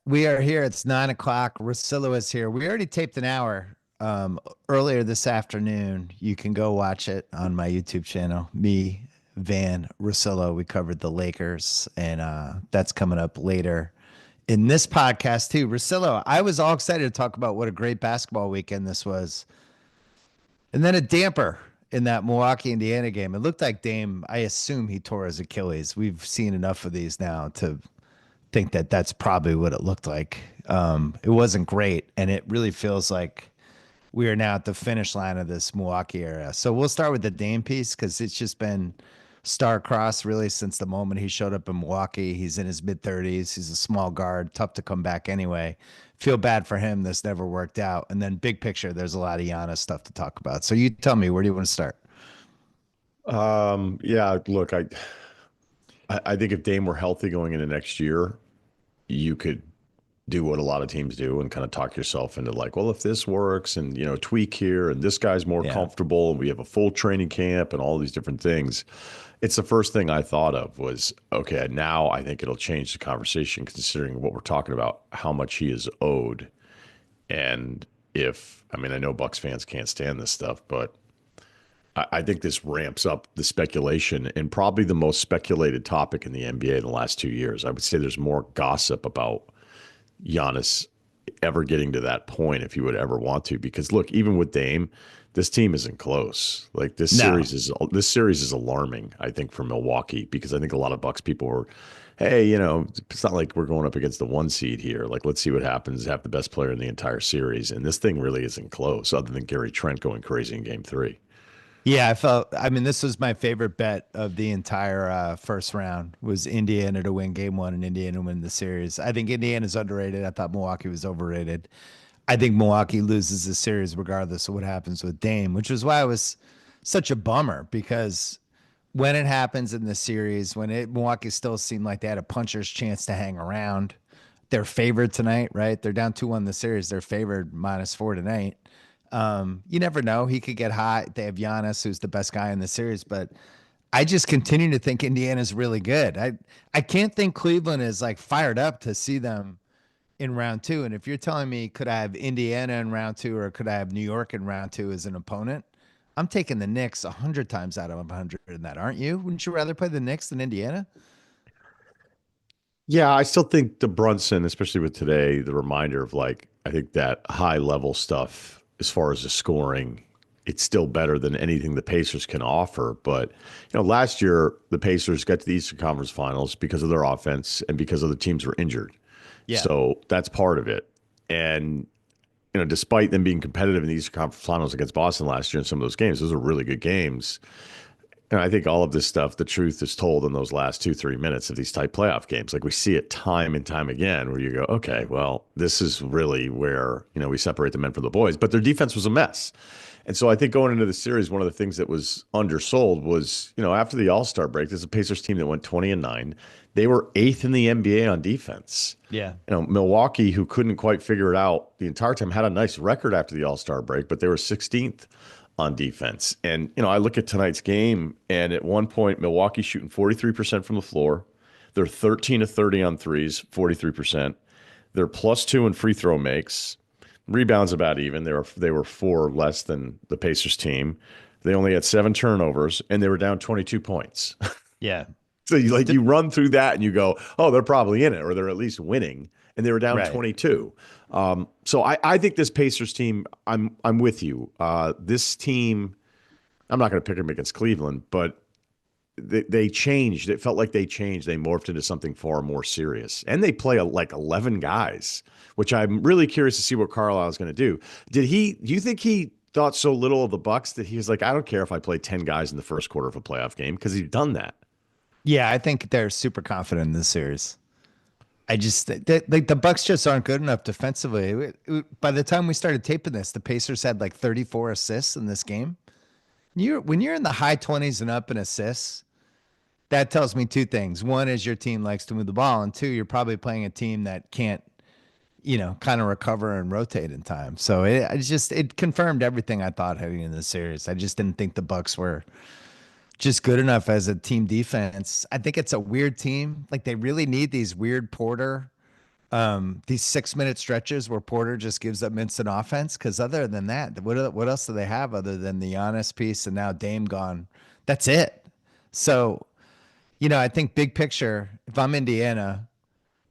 We are here. It's 9 o'clock. Russillo is here. We already taped an hour earlier this afternoon. You can go watch it on my YouTube channel. Me, Van Russillo. We covered the Lakers, and that's coming up later in this podcast too. Russillo, I was all excited to talk about what a great basketball weekend this was, and then a damper in that Milwaukee Indiana game. It looked like Dame. I assume he tore his Achilles. We've seen enough of these now to think that that's probably what it looked like. It wasn't great, and it really feels like we are now at the finish line of this Milwaukee era. So we'll start with the Dame piece because it's just been star-crossed really since the moment he showed up in Milwaukee. He's in his mid-30s. He's a small guard, tough to come back anyway. Feel bad for him. This never worked out. And then big picture, there's a lot of Giannis stuff to talk about. So you tell me, where do you want to start? Yeah, look, I think if Dame were healthy going into next year, you could do what a lot of teams do and kind of talk yourself into like, well, if this works and, tweak here and this guy's more Yeah. comfortable and we have a full training camp and all these different things. It's the first thing I thought of was, okay, now I think it'll change the conversation considering what we're talking about, how much he is owed. And I know Bucks fans can't stand this stuff, but I think this ramps up the speculation and probably the most speculated topic in the NBA in the last 2 years. I would say there's more gossip about Giannis ever getting to that point if he would ever want to. Because look, even with Dame, this team isn't close. Like No. this series is alarming, I think, for Milwaukee, because I think a lot of Bucks people were, hey, it's not like we're going up against the one seed here. Like, let's see what happens. Have the best player in the entire series. And this thing really isn't close, other than Gary Trent going crazy in game three. Yeah, this was my favorite bet of the entire first round was Indiana to win game one and Indiana to win the series. I think Indiana's underrated. I thought Milwaukee was overrated. I think Milwaukee loses the series regardless of what happens with Dame, which is why it was such a bummer because when it happens in the series, Milwaukee still seemed like they had a puncher's chance to hang around. They're favored tonight, right? They're down 2-1 the series. They're favored -4 tonight. You never know. He could get hot. They have Giannis, who's the best guy in the series, but I just continue to think Indiana's really good. I can't think Cleveland is like fired up to see them in round two. And if you're telling me could I have Indiana in round two or could I have New York in round two as an opponent, I'm taking the Knicks 100 times out of 100 in that, aren't you? Wouldn't you rather play the Knicks than Indiana? Yeah, I still think the Brunson, especially with today, the reminder of like, I think that high level stuff as far as the scoring, it's still better than anything the Pacers can offer. But, last year the Pacers got to the Eastern Conference Finals because of their offense and because other teams were injured. Yeah. So that's part of it. And, despite them being competitive in the Eastern Conference Finals against Boston last year in some of those games, those are really good games. And I think all of this stuff, the truth is told in those last 2, 3 minutes of these tight playoff games. Like we see it time and time again where you go, okay, well, this is really where, we separate the men from the boys. But their defense was a mess. And so I think going into the series, one of the things that was undersold was, after the All-Star break, there's a Pacers team that went 20-9. They were eighth in the NBA on defense. Yeah. Milwaukee, who couldn't quite figure it out the entire time, had a nice record after the All-Star break, but they were 16th on defense. And, I look at tonight's game, and at one point, Milwaukee shooting 43% from the floor. They're 13 of 30 on threes, 43%. They're +2 in free throw makes. Rebounds about even. They were 4 less than the Pacers team. They only had 7 turnovers, and they were down 22 points. Yeah. So you run through that and you go, oh, they're probably in it, or they're at least winning, and they were down Right. 22. So I think this Pacers team, I'm with you. This team, I'm not going to pick them against Cleveland, but they changed. It felt like they changed. They morphed into something far more serious, and they play like 11 guys, which I'm really curious to see what Carlisle is going to do. Do you think he thought so little of the Bucks that he was like, I don't care if I play 10 guys in the first quarter of a playoff game, because he's done that. Yeah, I think they're super confident in this series. I just like the Bucks just aren't good enough defensively. By the time we started taping this, the Pacers had like 34 assists in this game. When you're in the high 20s and up in assists, that tells me two things. One is your team likes to move the ball, and two, you're probably playing a team that can't, kind of recover and rotate in time. So it confirmed everything I thought heading into the series. I just didn't think the Bucks were just good enough as a team defense. I think it's a weird team. Like they really need these weird Porter These 6 minute stretches where Porter just gives up instant offense. Because other than that, what else do they have other than the Giannis piece and now Dame gone? That's it. So, I think big picture, if I'm Indiana,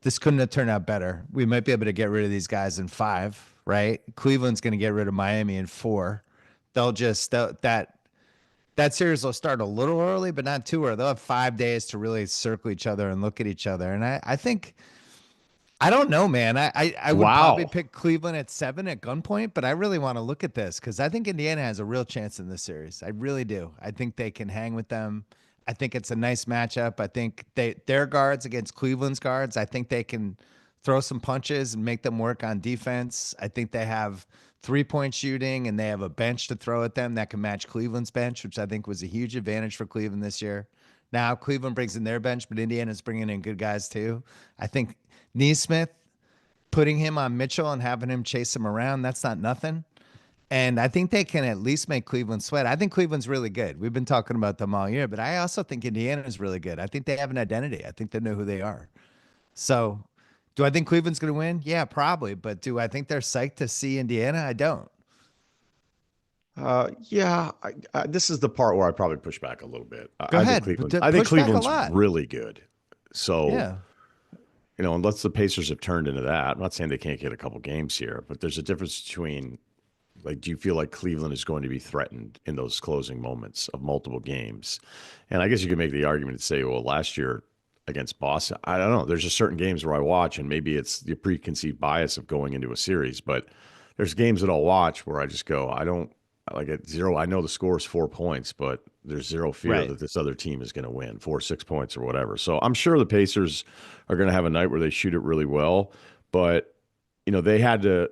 this couldn't have turned out better. We might be able to get rid of these guys in 5, right? Cleveland's going to get rid of Miami in 4. That series will start a little early, but not too early. They'll have 5 days to really circle each other and look at each other. And I think I don't know, man. I would probably Wow. pick Cleveland at 7 at gunpoint, but I really want to look at this because I think Indiana has a real chance in this series. I really do. I think they can hang with them. I think it's a nice matchup. I think their guards against Cleveland's guards, I think they can throw some punches and make them work on defense. I think they have 3-point shooting and they have a bench to throw at them that can match Cleveland's bench, which I think was a huge advantage for Cleveland this year. Now Cleveland brings in their bench, but Indiana's bringing in good guys too. I think Neesmith, putting him on Mitchell and having him chase him around, that's not nothing. And I think they can at least make Cleveland sweat. I think Cleveland's really good. We've been talking about them all year, but I also think Indiana is really good. I think they have an identity. I think they know who they are. So, do I think Cleveland's going to win? Yeah, probably. But do I think they're psyched to see Indiana? I don't. Yeah, this is the part where I probably push back a little bit. Go I think ahead. Cleveland. I think Push back a Cleveland's lot. really good. So, Yeah. unless the Pacers have turned into that, I'm not saying they can't get a couple games here, but there's a difference between like, do you feel like Cleveland is going to be threatened in those closing moments of multiple games? And I guess you could make the argument and say, well, last year against Boston, I don't know. There's just certain games where I watch, and maybe it's the preconceived bias of going into a series, but there's games that I'll watch where I just go, I don't like at 0. I know the score is 4 points, but there's zero fear Right. that this other team is going to win 4, 6 points or whatever. So I'm sure the Pacers are going to have a night where they shoot it really well, but they had to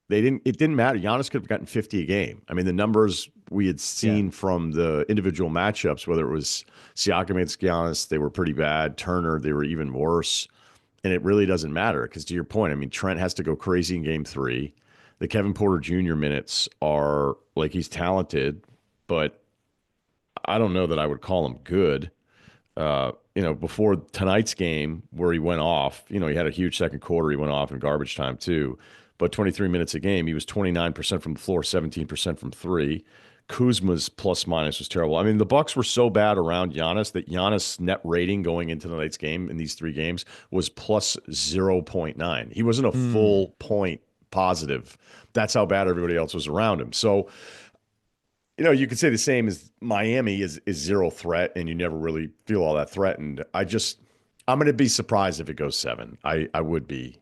it didn't matter. Giannis could have gotten 50 a game. I mean, the numbers we had Yeah. seen from the individual matchups, whether it was Siakam against Giannis, they were pretty bad. Turner, they were even worse. And it really doesn't matter because, to your point, I mean, Trent has to go crazy in game 3. The Kevin Porter Jr. minutes are like, he's talented, but I don't know that I would call him good. Before tonight's game where he went off, he had a huge second quarter. He went off in garbage time too. But 23 minutes a game, he was 29% from the floor, 17% from 3. Kuzma's plus minus was terrible. I mean, the Bucks were so bad around Giannis that Giannis' net rating going into tonight's game in these 3 games was plus 0.9. He wasn't a Mm. full point positive. That's how bad everybody else was around him. So, you could say the same as Miami is zero threat, and you never really feel all that threatened. I'm going to be surprised if it goes 7. I would be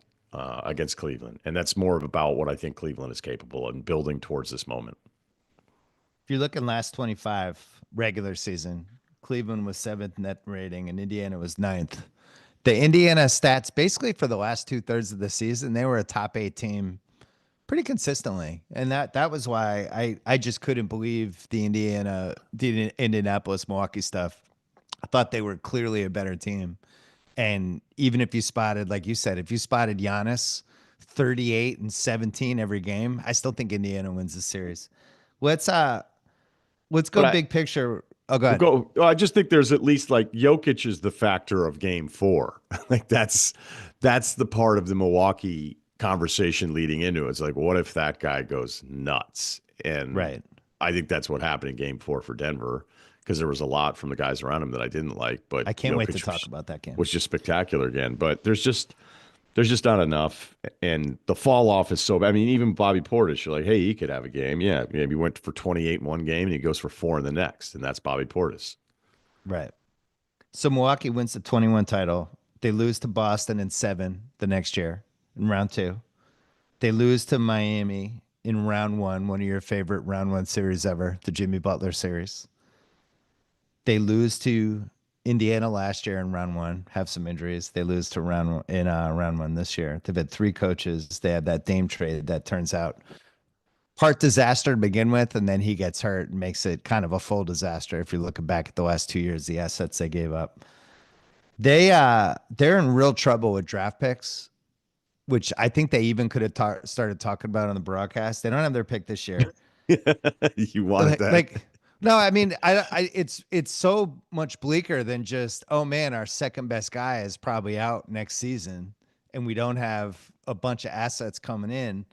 against Cleveland, and that's more about what I think Cleveland is capable of and building towards this moment. If you're looking last 25 regular season, Cleveland was 7th net rating and Indiana was 9th. The Indiana stats, basically for the last 2/3 of the season, they were a top 8 team pretty consistently. And that was why I just couldn't believe the Indianapolis Milwaukee stuff. I thought they were clearly a better team. And even if you spotted, like you said, if you spotted Giannis 38 and 17 every game, I still think Indiana wins the series. Let's uh let's go But I big picture. Oh, go Well, ahead. I just think there's at least like Jokic is the factor of game 4. Like that's the part of the Milwaukee conversation leading into it. It's like, what if that guy goes nuts? And Right. I think that's what happened in game 4 for Denver because there was a lot from the guys around him that I didn't like, but I can't wait to Jokic talk about that game. was just spectacular again. But there's just not enough, and the fall off is so bad. I mean, even Bobby Portis, you're like, hey, he could have a game. Yeah, maybe he went for 28 in one game, and he goes for 4 in the next, and that's Bobby Portis. Right. So Milwaukee wins the 21 title. They lose to Boston in 7 the next year in round 2. They lose to Miami in round 1, one of your favorite round 1 series ever, the Jimmy Butler series. They lose to Indiana last year in round 1, have some injuries. They lose to round 1 this year. They've had 3 coaches. They had that Dame trade that turns out part disaster to begin with, and then he gets hurt and makes it kind of a full disaster. If you're looking back at the last 2 years, the assets they gave up, they're in real trouble with draft picks, which I think they even could have started talking about on the broadcast. They don't have their pick this year. You wanted Like, that. like no, I mean, it's so much bleaker than just, oh man, our second best guy is probably out next season, and we don't have a bunch of assets coming in,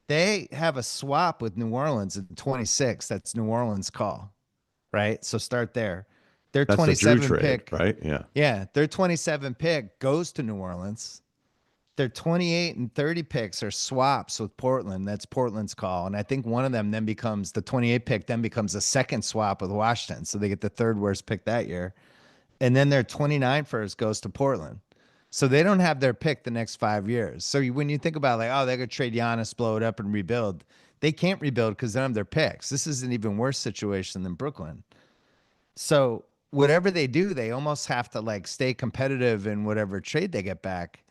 they have a swap with New Orleans in 26. That's New Orleans' call, right? So start there. Their That's the Jrue 27 trade, pick, right? Yeah. yeah, their 27 pick goes to New Orleans. Their 28 and 30 picks are swaps with Portland. That's Portland's call. And I think one of them then becomes the 28 pick, then becomes a second swap with Washington. So they get the third worst pick that year. And then their 29 first goes to Portland. So they don't have their pick the next 5 years. So when you think about like, oh, they're going to trade Giannis, blow it up, and rebuild, they can't rebuild because they don't have their picks. This is an even worse situation than Brooklyn. So whatever they do, they almost have to like stay competitive in whatever trade they get back.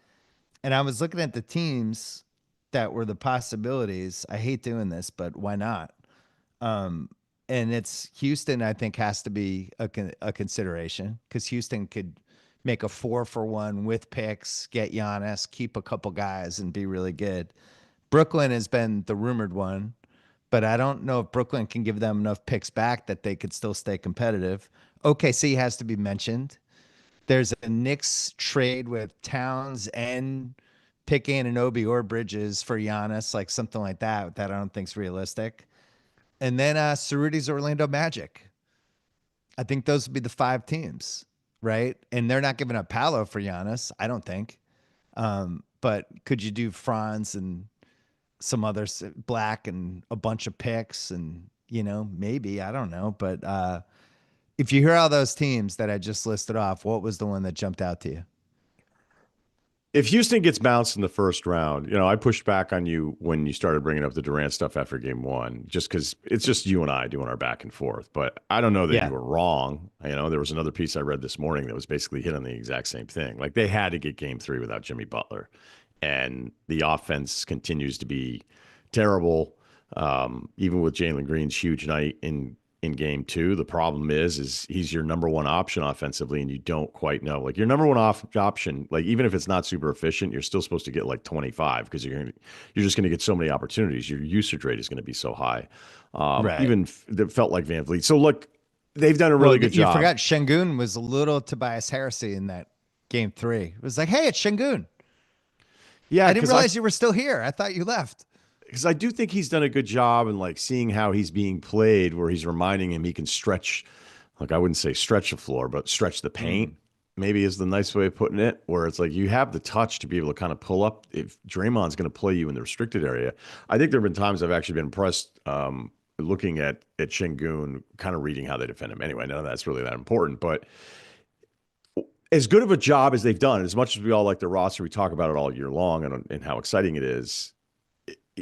And I was looking at the teams that were the possibilities. I hate doing this, but why not? Um, and it's Houston, I think, has to be a consideration because Houston could make a 4-for-1 with picks, get Giannis, keep a couple guys, and be really good. Brooklyn has been the rumored one, but I don't know if Brooklyn can give them enough picks back that they could still stay competitive. OKC has to be mentioned. There's a Knicks trade with Towns and pick Anunoby or Bridges for Giannis, like something like that. That I don't think is realistic. And then Cerruti's Orlando Magic. I think those would be the 5 teams, right? And they're not giving up Paolo for Giannis, I don't think. But could you do Franz and some others, Black and a bunch of picks and, maybe, I don't know. But if you hear all those teams that I just listed off, what was the one that jumped out to you? If Houston gets bounced in the first round, I pushed back on you when you started bringing up the Durant stuff after game one, just because it's just you and I doing our back and forth. But I don't know that you Yeah. were wrong. There was another piece I read this morning that was basically hit on the exact same thing. Like they had to get game three without Jimmy Butler. And the offense continues to be terrible. Even with Jalen Green's huge night in game two. The problem is he's your number one option offensively, and you don't quite know. Like your number one option, like even if it's not super efficient, you're still supposed to get like 25 because you're just going to get so many opportunities. Your usage rate is going to be so high. Right. Even that felt like Van Vliet. So look, they've done a Well, really good you job. forgot Şengün was a little Tobias Harris in that game 3. It was like, hey, it's Şengün. Yeah, I didn't realize you were still here. I thought you left. because I do think he's done a good job in like seeing how he's being played, where he's reminding him he can stretch, like I wouldn't say stretch the floor, but stretch the paint. Maybe is the nice way of putting it, where it's like you have the touch to be able to kind of pull up if Draymond's going to play you in the restricted area. I think there have been times I've actually been impressed looking at Şengün, kind of reading how they defend him. Anyway, none of that's really that important, but as good of a job as they've done, as much as we all like the roster, we talk about it all year long and how exciting it is.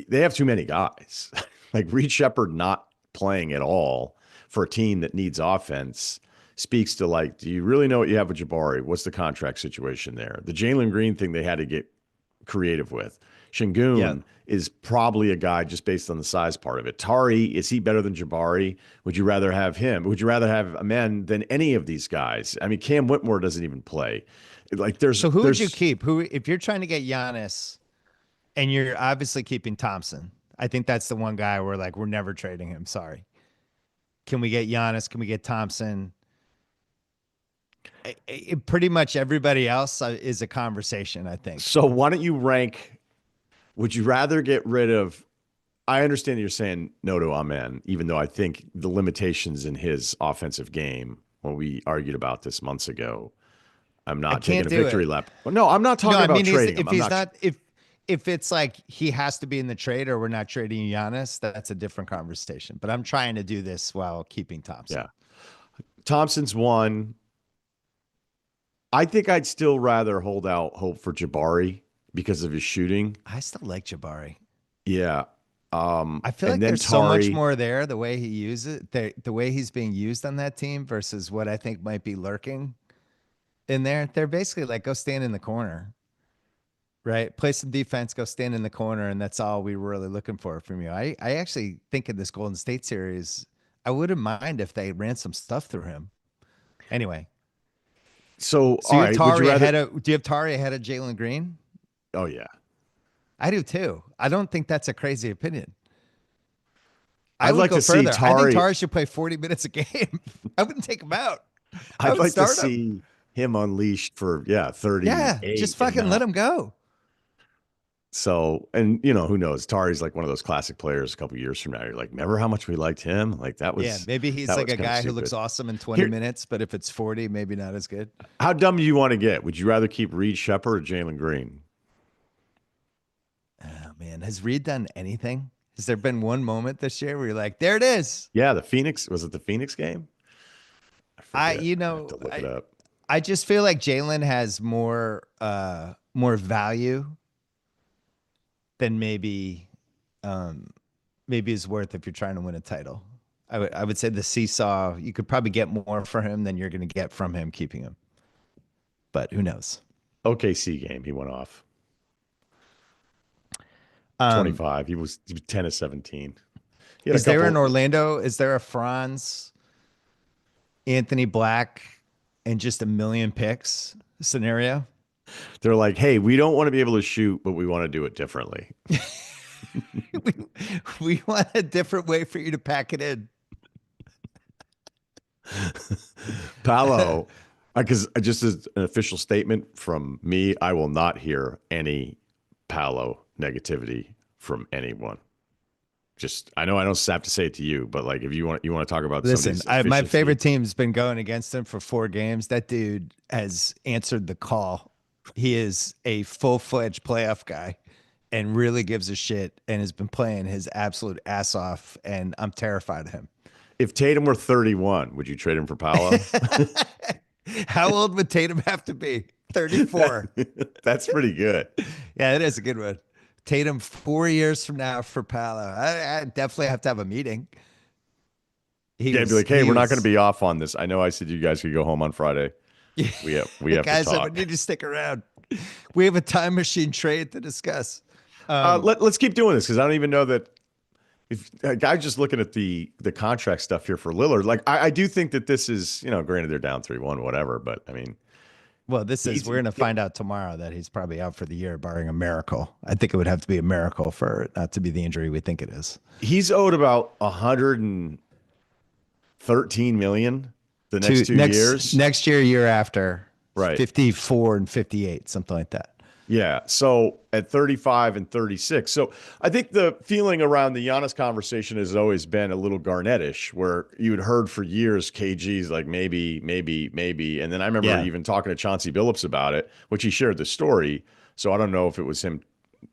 They have too many guys. Like Reed Shepherd not playing at all for a team that needs offense speaks to like, do you really know what you have with Jabari? What's the contract situation there? The Jalen Green thing they had to get creative with. Yeah. Şengün is probably a guy just based on the size part of it. Tari, is he better than Jabari? Would you rather have him? Would you rather have a man than any of these guys? I mean, Cam Whitmore doesn't even play. Like So who would you keep? Who, if you're trying to get Giannis and you're obviously keeping Thompson? I think that's the one guy where like we're never trading him. Sorry. Can we get Giannis? Can we get Thompson? Pretty much everybody else is a conversation, I think. So why don't you rank? Would you rather get rid of? I understand you're saying no to Amen, even though I think the limitations in his offensive game, when we argued about this months ago, I'm I not taking can't a do victory it. lap. No, I'm not No, talking I about mean, trading him. if I'm he's not. not, if it's like he has to be in the trade or we're not trading Giannis, that's a different conversation. But I'm trying to do this while keeping Thompson. Yeah, Thompson's one. I think I'd still rather hold out hope for Jabari because of his shooting. I still like Jabari. Yeah. I feel And like then there's so much Tari. more there, the way he uses it, the way he's being used on that team versus what I think might be lurking in there. They're basically like, go stand in the corner, right? Play some defense, go stand in the corner, and that's all we were really looking for from you. I actually think in this Golden State series, I wouldn't mind if they ran some stuff through him. Anyway, So, so all you have right. Would you Tari rather? ahead of, do you have Tari ahead of Jalen Green? Oh, yeah. I do too. I don't think that's a crazy opinion. I I'd would like go to see further. I think Tari. Tari should play 40 minutes a game. I wouldn't take him out. I I'd would like to start him. see him unleashed for, yeah, Yeah, just 38 and fucking let not. him go. So, and you know, who knows? Tari's like one of those classic players a couple years from now. You're like, remember how much we liked him? Like Yeah, maybe he's that like was a kind of guy who looks stupid. awesome in 20 Here, minutes, but if it's 40, maybe not as good. how dumb do you want to get? Would you rather keep Reed Shepard or Jalen Green? Oh man, has Reed done anything? Has there been one moment this year where you're like, there it is? Yeah, the Phoenix, was it the Phoenix game? I I, forget. you I have know, to look it I up. I just feel like Jalen has more value than um maybe is worth if you're trying to win a title. I would say the seesaw, you could probably get more for him than you're going to get from him keeping him. But who knows? OKC game, he went off Um, 25. He was 10 of 17. He had a is there in couple. Orlando, is there a Franz, Anthony Black, and just a million picks scenario? They're like, hey, we don't want to be able to shoot, but we want to do it differently. we, we want a different way for you to pack it in. Paolo, because just as an official statement from me, I will not hear any Paolo negativity from anyone. Just I know I don't have to say it to you, but like if you want to talk about Listen, somebody's my efficiency, favorite team's been going against him for 4 games. That dude has answered the call. He is a full-fledged playoff guy and really gives a shit and has been playing his absolute ass off. And I'm terrified of him. if Tatum were 31, would you trade him for Paolo? How old would Tatum have to be? 34. That's pretty good. Yeah, it is a good one. Tatum 4 years from now for Paolo. I definitely have to have a meeting. He Yeah, I'd be was like, hey, he we're not going to was be off on this. I know I said you guys could go home on Friday. We have to guys, I would talk. need to stick around. We have a time machine trade to discuss. Let's keep doing this because I don't even know that if guys just looking at the contract stuff here for Lillard. Like I do think that this is, granted they're down 3-1, whatever, but I mean, Well, this is he's we're gonna find out tomorrow that he's probably out for the year, barring a miracle. I think it would have to be a miracle for it not to be the injury we think it is. he's owed about 113 million the next Two 2 years. next year, year after, Right. 54 and 58, something like that. Yeah. So at 35 and 36. So I think the feeling around the Giannis conversation has always been a little Garnettish, where you had heard for years KG's like maybe, maybe, maybe. And then I remember Yeah. even talking to Chauncey Billups about it, which he shared the story. So I don't know if it was him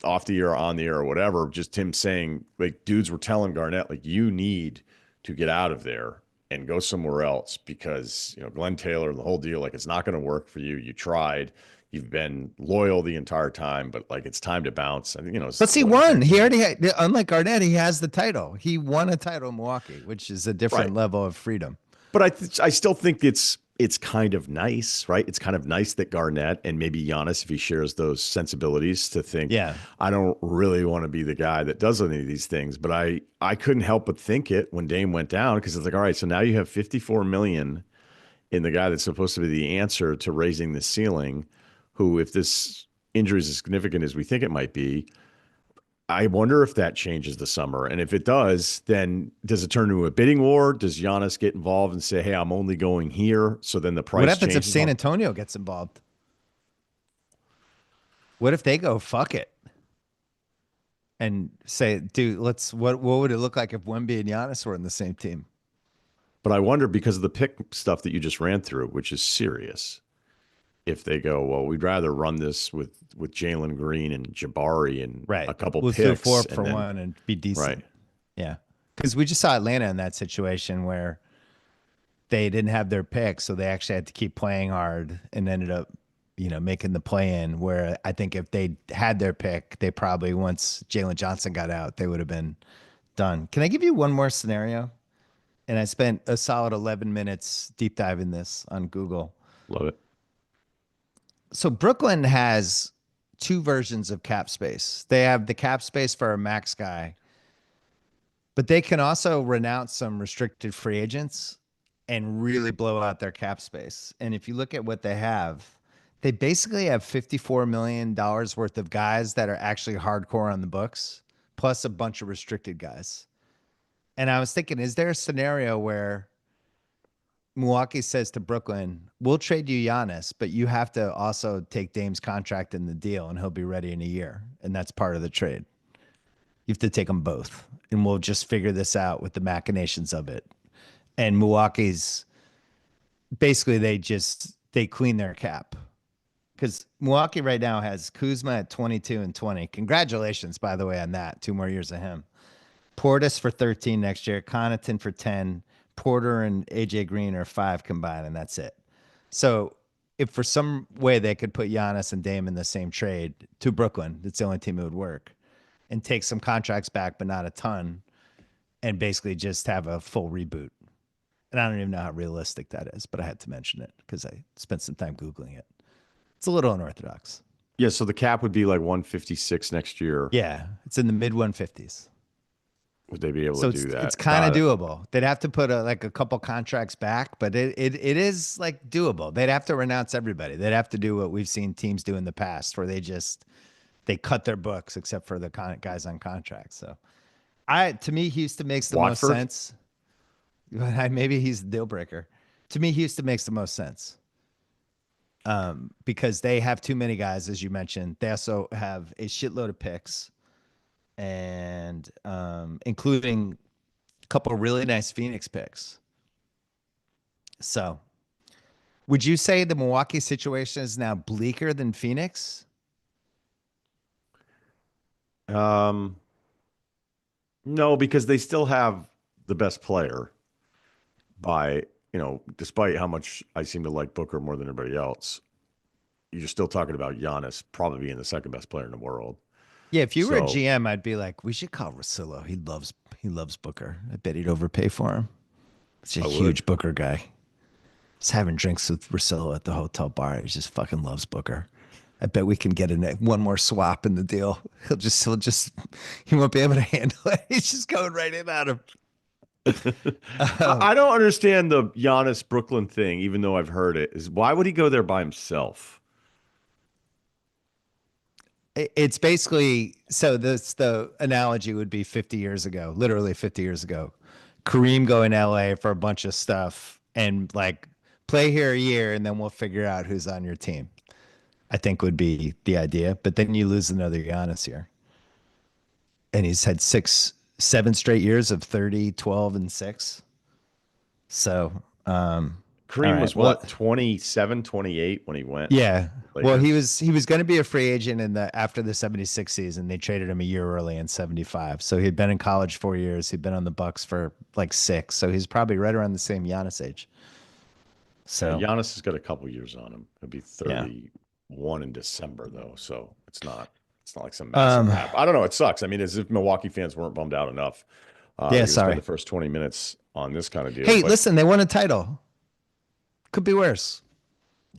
off the air, on the air, or whatever, just him saying, like, dudes were telling Garnett, like, you need to get out of there and go somewhere else because, Glenn Taylor and the whole deal, like, it's not going to work for you. You tried. You've been loyal the entire time, but like it's time to bounce. I think, Plus, he what, won. He already had, unlike Garnett, he has the title. He won a title in Milwaukee, which is a right. different level of freedom. But I still think it's kind of nice, right? It's kind of nice that Garnett and maybe Giannis, if he shares those sensibilities, to think, Yeah. I don't really want to be the guy that does any of these things. But I couldn't help but think it when Dame went down, because it's like, all right, so now you have 54 million in the guy that's supposed to be the answer to raising the ceiling, who, if this injury is as significant as we think it might be, I wonder if that changes the summer. And if it does, then does it turn into a bidding war? Does Giannis get involved and say, hey, I'm only going here? So then the What price happens if changes San Antonio gets involved? What if they go fuck it and say, dude, what would it look like if Wemby and Giannis were in the same team? But I wonder, because of the pick stuff that you just ran through, which is serious, if they go, well, we'd rather run this with Jalen Green and Jabari and Right. a couple Let's do four picks, for and then one and be decent. right. Yeah. Because we just saw Atlanta in that situation where they didn't have their pick, so they actually had to keep playing hard and ended up, making the play in. Where I think if they had their pick, they probably, once Jalen Johnson got out, they would have been done. Can I give you one more scenario? And I spent a solid 11 minutes deep diving this on Google. Love it. So Brooklyn has two versions of cap space. They have the cap space for a max guy, but they can also renounce some restricted free agents and really blow out their cap space. And if you look at what they basically have $54 million worth of guys that are actually hardcore on the books, plus a bunch of restricted guys. And I was thinking, is there a scenario where Milwaukee says to Brooklyn, we'll trade you Giannis, but you have to also take Dame's contract in the deal and he'll be ready in a year. And that's part of the trade. You have to take them both. And we'll just figure this out with the machinations of it. And Milwaukee's basically they clean their cap. Because Milwaukee right now has Kuzma at 22 and 20. Congratulations, by the way, on that. 2 more years of him. Portis for 13 next year, Connaughton for 10, Porter and AJ Green are 5 combined, and that's it. So if for some way they could put Giannis and Dame in the same trade to Brooklyn, that's the only team it would work, and take some contracts back, but not a ton, and basically just have a full reboot. And I don't even know how realistic that is, but I had to mention it because I spent some time Googling it. It's a little unorthodox. Yeah, so the cap would be like 156 next year. Yeah, it's in the mid 150s. Would they be able So to it's do that? it's kind of doable. They'd have to put like a couple contracts back, but it is like doable. They'd have to renounce everybody. They'd have to do what we've seen teams do in the past, where they cut their books except for the guys on contracts. So to me, Houston makes the most Watford? sense. Maybe he's the deal breaker. To me, Houston makes the most sense. Because they have too many guys, as you mentioned. They also have a shitload of picks, and including a couple of really nice Phoenix picks. So, would you say the Milwaukee situation is now bleaker than Phoenix? Um, no, because they still have the best player by, despite how much I seem to like Booker more than everybody else, you're still talking about Giannis probably being the second best player in the world. Yeah, if you were a So GM, I'd be like, we should call Russillo. He loves Booker. I bet he'd overpay for him. He's a I would. huge Booker guy. He's having drinks with Russillo at the hotel bar. He just fucking loves Booker. I bet we can get one more swap in the deal. He won't be able to handle it. He's just going right in at him. I don't understand the Giannis Brooklyn thing, even though I've heard it. Is why would he go there by himself? It's basically the analogy would be 50 years ago, literally 50 years ago. Kareem going to LA for a bunch of stuff and like play here a year and then we'll figure out who's on your team. I think would be the idea. But then you lose another Giannis here. And he's had 7 straight years of 30, 12, and 6. So, all Kareem right. was Well, what, 27, 28 when he went yeah. Well, he Lakers? was going to be a free agent after the 76 season. They traded him a year early in 75. So he'd been in college 4 years. He'd been on the Bucks for like 6. So he's probably right around the same Giannis age. Yeah, So, Giannis has got a couple years on him. He'll be yeah. 31 in December though, so it's not like some massive Um, gap. I don't know. It sucks. I mean, as if Milwaukee fans weren't bummed out enough. We're yeah, gonna spend sorry. the first 20 minutes on this kind of deal, Hey, but listen, they won a title. Could be worse.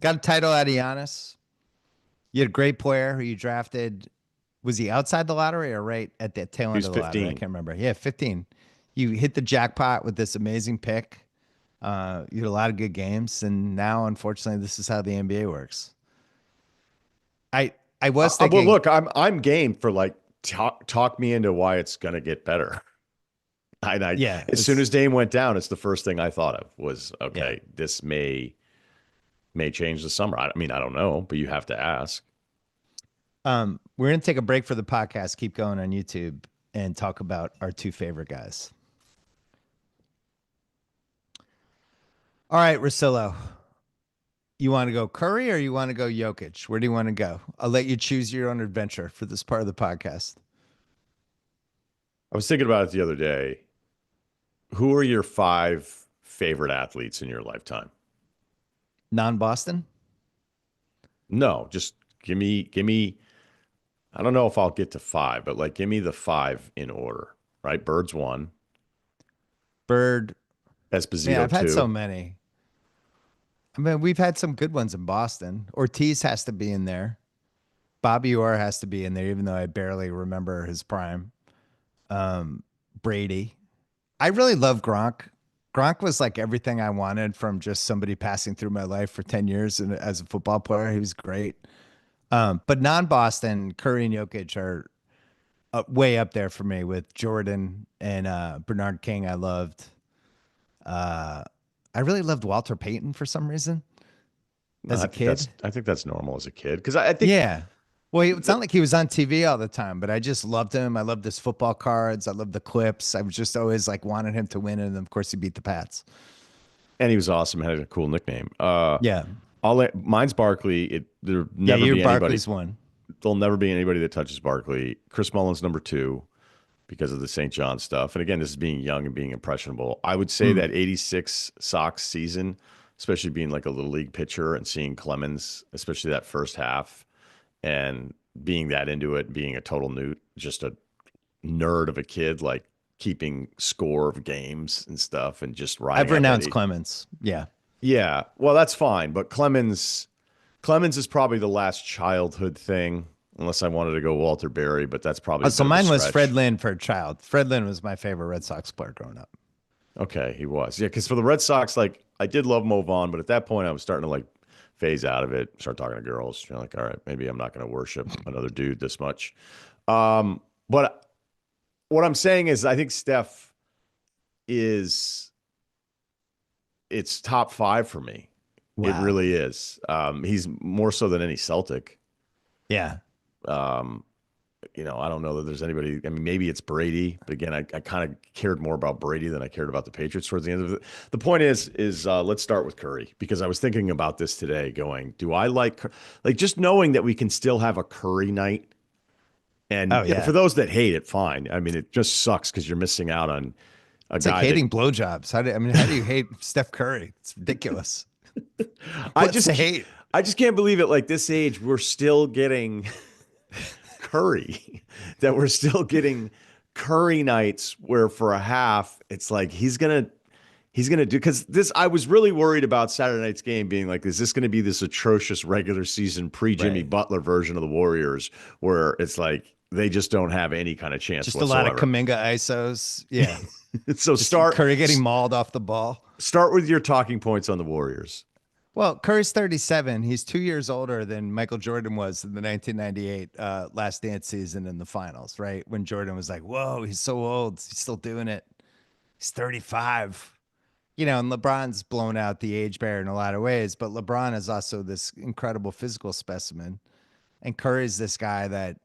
Got a title out of Giannis. You had a great player who you drafted. Was he outside the lottery or right at the tail he end was of the lottery? I 15. can't remember. Yeah, 15. You hit the jackpot with this amazing pick. You had a lot of good games, and now, unfortunately, this is how the NBA works. I I was Well, thinking, look, I'm game for like talk me into why it's gonna get better. yeah, As soon as Dame went down, it's the first thing I thought of was, yeah. okay, this may change the summer. I mean, I don't know, but you have to ask. We're gonna take a break for the podcast. Keep going on YouTube and talk about our 2 favorite guys. All right, Russillo. You want to go Curry or you want to go Jokic? Where do you want to go? I'll let you choose your own adventure for this part of the podcast. I was thinking about it the other day. Who are your 5 favorite athletes in your lifetime? Non-Boston? No, just give me. I don't know if I'll get to 5, but like give me the 5 in order. Right? Bird's 1, Bird. Man, Esposito I've had so 2. many. I mean, we've had some good ones in Boston. Ortiz has to be in there. Bobby Orr has to be in there, even though I barely remember his prime. Brady. I really love Gronk. Gronk was like everything I wanted from just somebody passing through my life for 10 years and as a football player. He was great. But non-Boston, Curry and Jokic are way up there for me with Jordan and Bernard King. I loved. I really loved Walter Payton for some reason No, as a kid. I think that's normal as a kid because I think Yeah. Well, it's that, not like he was on TV all the time, but I just loved him. I loved his football cards. I loved the clips. I was just always like wanted him to win, and of course he beat the Pats. and he was awesome. Had a cool nickname. Yeah. Mine's Barkley. There'll Yeah, never your be anybody. Barkley's one. There'll never be anybody that touches Barkley. Chris Mullin's number two because of the St. John stuff. And again, this is being young and being impressionable. I would say Mm. that 86 Sox season, especially being like a little league pitcher and seeing Clemens, especially that first half, and being that into it, being a total newt, just a nerd of a kid, like keeping score of games and stuff and just I've riding out that renounced Clemens. Yeah. yeah, well, that's fine, but Clemens is probably the last childhood thing, unless I wanted to go Walter Berry, but that's probably Oh, a so bit of a mine was Fred stretch. Lynn for a child. Fred Lynn was my favorite Red Sox player growing up. Okay, he was. Yeah, because for the Red Sox, like I did love Mo Vaughn, but at that point I was starting to like phase out of it, start talking to girls. You're like, all right, maybe I'm not going to worship another dude this much. But what I'm saying is I think Steph is it's top five for me. It Wow. really is. He's more so than any Celtic. Yeah. Um, I don't know that there's anybody. I mean, maybe it's Brady, but again, I kind of cared more about Brady than I cared about the Patriots towards the end of it. The point is let's start with Curry because I was thinking about this today. Going, do I like just knowing that we can still have a Curry night? Oh And yeah. for those that hate it, fine. I mean, it just sucks because you're missing out on a It's like guy that hating blowjobs. How do you hate Steph Curry? It's ridiculous. I What's just to hate? I just can't believe it. Like this age, we're still getting Curry, that we're still getting Curry nights where for a half it's like he's gonna do because this I was really worried about Saturday night's game being like, is this gonna be this atrocious regular season pre-Jimmy Right. Butler version of the Warriors where it's like they just don't have any kind of chance Just a lot of whatsoever. Kaminga ISOs. Yeah. So Just Curry getting mauled off the ball. start with your talking points on the Warriors. Well, Curry's 37. He's 2 years older than Michael Jordan was in the 1998 Last Dance season in the finals, right? When Jordan was like, whoa, he's so old. He's still doing it. He's 35. And LeBron's blown out the age barrier in a lot of ways, but LeBron is also this incredible physical specimen. And Curry's this guy that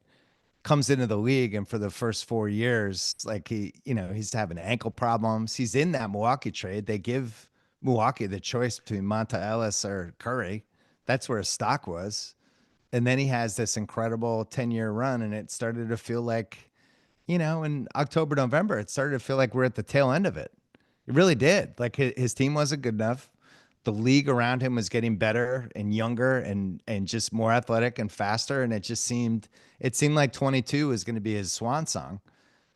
comes into the league and for the first 4 years, like he's having ankle problems. He's in that Milwaukee trade. They give Milwaukee the choice between Monta Ellis or Curry. That's where his stock was. And then he has this incredible 10-year run, and it started to feel like, in October, November, it started to feel like we're at the tail end of it. It really did. Like his team wasn't good enough. The league around him was getting better and younger and just more athletic and faster. And it seemed like 22 was going to be his swan song.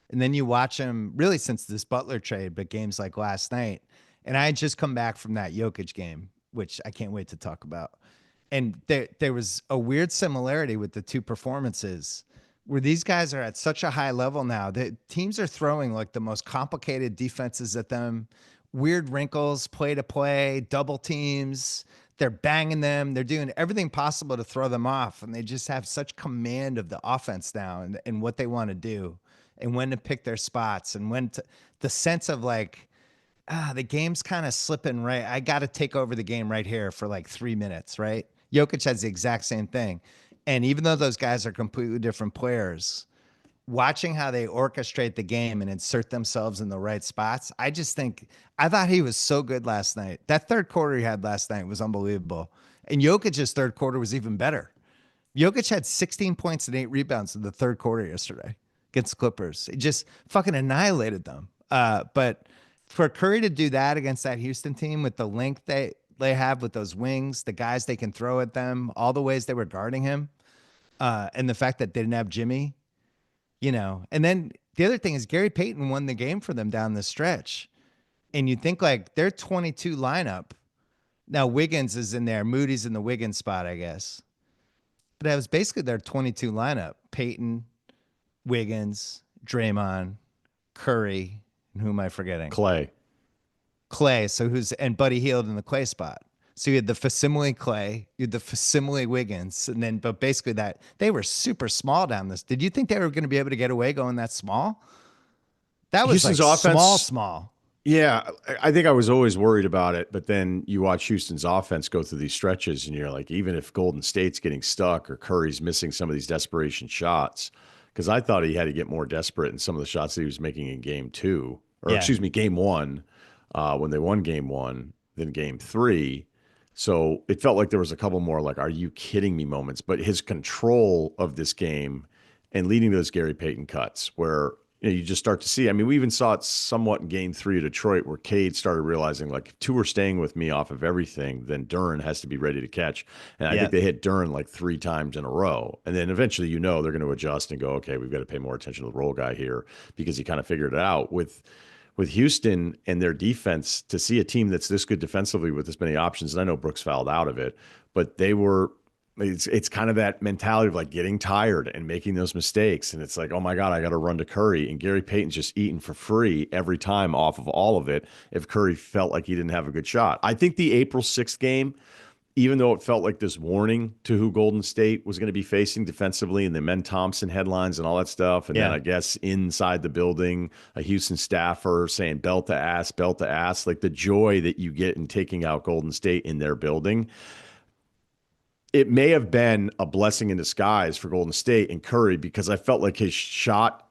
And then you watch him really since this Butler trade, but games like last night. And I had just come back from that Jokic game, which I can't wait to talk about. And there was a weird similarity with the two performances where these guys are at such a high level now that teams are throwing like the most complicated defenses at them, weird wrinkles, play to play, double teams. They're banging them. They're doing everything possible to throw them off. And they just have such command of the offense now and what they want to do and when to pick their spots and the sense of like, the game's kind of slipping right. I got to take over the game right here for like 3 minutes, right? Jokic has the exact same thing. And even though those guys are completely different players, watching how they orchestrate the game and insert themselves in the right spots, I thought he was so good last night. That third quarter he had last night was unbelievable. And Jokic's third quarter was even better. Jokic had 16 points and 8 rebounds in the third quarter yesterday against the Clippers. It just fucking annihilated them. But for Curry to do that against that Houston team with the length they have with those wings, the guys they can throw at them, all the ways they were guarding him, and the fact that they didn't have Jimmy, And then the other thing is Gary Payton won the game for them down the stretch. And you think like their 22 lineup. Now Wiggins is in there. Moody's in the Wiggins spot, I guess. But that was basically their 22 lineup. Peyton, Wiggins, Draymond, Curry, and who am I forgetting? Clay. Clay. And Buddy Hield in the Clay spot. So you had the facsimile Clay, you had the facsimile Wiggins, but basically that they were super small down this. Did you think they were going to be able to get away going that small? That was Houston's like small, offense small. Yeah, I think I was always worried about it, but then you watch Houston's offense go through these stretches, and you're like, even if Golden State's getting stuck or Curry's missing some of these desperation shots, because I thought he had to get more desperate in some of the shots that he was making in game two, or Yeah. excuse me, game one, when they won game one, then game three. So it felt like there was a couple more like, are you kidding me moments? But his control of this game and leading those Gary Payton cuts where you just start to see. I mean, we even saw it somewhat in game three of Detroit where Cade started realizing like if two are staying with me off of everything, then Duren has to be ready to catch. And I Yeah. think they hit Duren like three times in a row. And then eventually, they're going to adjust and go, okay, we've got to pay more attention to the role guy here because he kind of figured it out with Houston and their defense to see a team that's this good defensively with this many options. And I know Brooks fouled out of it, but it's kind of that mentality of like getting tired and making those mistakes. And it's like, oh my God, I got to run to Curry. And Gary Payton's just eating for free every time off of all of it if Curry felt like he didn't have a good shot. I think the April 6th game, even though it felt like this warning to who Golden State was going to be facing defensively and the Men Thompson headlines and all that stuff. And then Yeah. I guess inside the building, a Houston staffer saying belt to ass, belt to ass, like the joy that you get in taking out Golden State in their building. It may have been a blessing in disguise for Golden State and Curry because I felt like his shot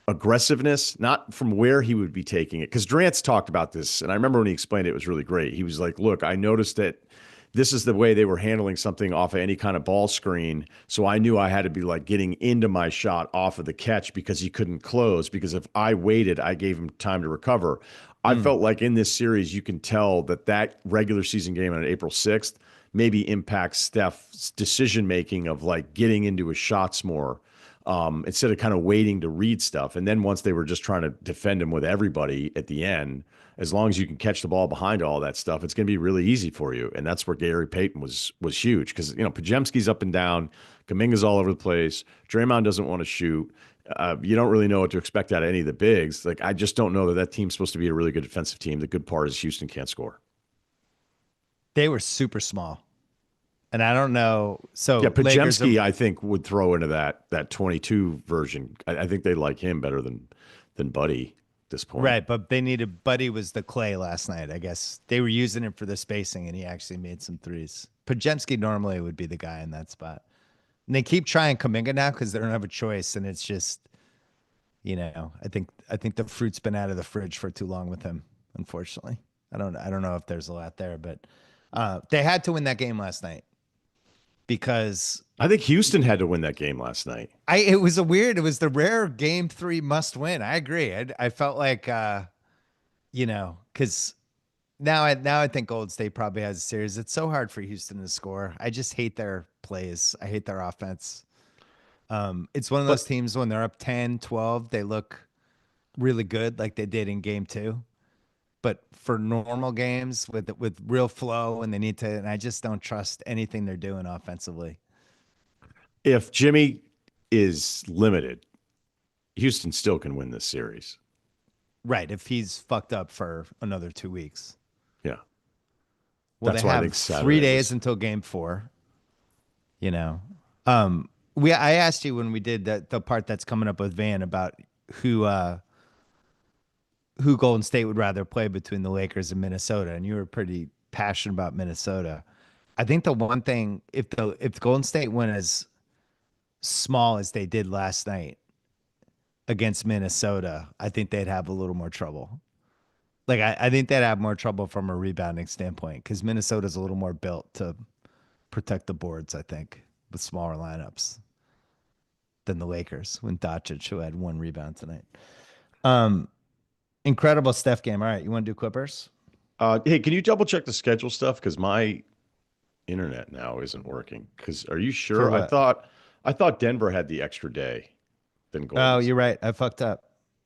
aggressiveness, not from where he would be taking it. Because Durant's talked about this, and I remember when he explained it, it was really great. He was like, look, I noticed that this is the way they were handling something off of any kind of ball screen. So I knew I had to be like getting into my shot off of the catch because he couldn't close. Because if I waited, I gave him time to recover. I Mm. felt like in this series, you can tell that regular season game on April 6th maybe impacts Steph's decision making of like getting into his shots more instead of kind of waiting to read stuff. And then once they were just trying to defend him with everybody at the end, as long as you can catch the ball behind all that stuff, it's going to be really easy for you. And that's where Gary Payton was huge because Pajemski's up and down, Kuminga's all over the place, Draymond doesn't want to shoot. You don't really know what to expect out of any of the bigs. Like I just don't know that team's supposed to be a really good defensive team. The good part is Houston can't score. They were super small. And I don't know. Yeah, So Lakers are Pajemski, I think, would throw into that 22 version. I think they like him better than Buddy at this point. right, but they needed Buddy was the clay last night. I guess they were using him for the spacing, and he actually made some threes. Pajemski normally would be the guy in that spot. And they keep trying Kuminga now because they don't have a choice, and it's just, I think the fruit's been out of the fridge for too long with him. Unfortunately, I don't know if there's a lot there, but they had to win that game last night because I think Houston had to win that game last night. it was the rare game three must win. I agree. I felt like because now I think Golden State probably has a series. It's so hard for Houston to score. I just hate their plays. I hate their offense. It's one of those But teams when they're up 10, 12, they look really good like they did in game two. But for normal games with real flow and they need to, and I just don't trust anything they're doing offensively. if Jimmy is limited, Houston still can win this series. Right. If he's fucked up for another 2 weeks. Yeah. Well, they That's why I have think 3 days until game four, you know. I asked you when we did the part that's coming up with Van about who Golden State would rather play between the Lakers and Minnesota, and you were pretty passionate about Minnesota. I think the one thing if Golden State went as small as they did last night against Minnesota, I think they'd have a little more trouble. Like I think they'd have more trouble from a rebounding standpoint because Minnesota's a little more built to protect the boards, I think, with smaller lineups than the Lakers when Doncic, who had one rebound tonight. Um, Incredible Steph game. All right, you want to do Clippers? hey, can you double check the schedule stuff? Because my internet now isn't working. Because are you For sure? I what? thought I thought Denver had the extra day than Oh, Golden you're State. right. I fucked up.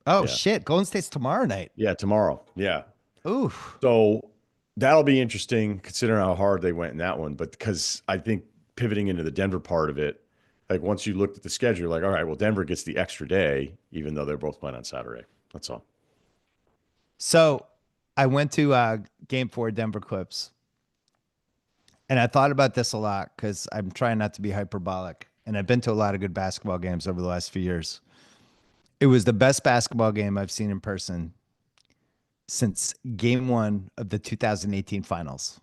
Oh Yeah. shit, Golden State's tomorrow night. Yeah, tomorrow. Yeah. Ooh. So that'll be interesting considering how hard they went in that one. But because I think pivoting into the Denver part of it, like once you looked at the schedule, you're like, all right, well, Denver gets the extra day, even though they're both playing on Saturday. That's all. So I went to game four Denver Clips, and I thought about this a lot because I'm trying not to be hyperbolic. And I've been to a lot of good basketball games over the last few years. It was the best basketball game I've seen in person since game one of the 2018 finals.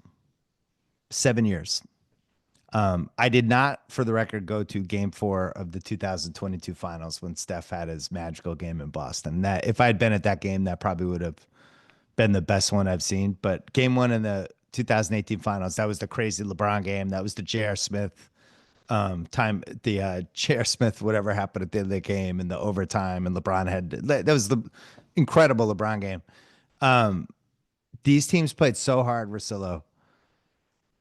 7 years. I did not, for the record, go to game four of the 2022 finals when Steph had his magical game in Boston. That if I had been at that game, that probably would have been the best one I've seen. But game one in the 2018 finals, that was the crazy LeBron game. That was the J.R. Smith time, the J.R. Smith, whatever happened at the end of the game and the overtime, and LeBron had that was the incredible LeBron game. These teams played so hard, Russillo.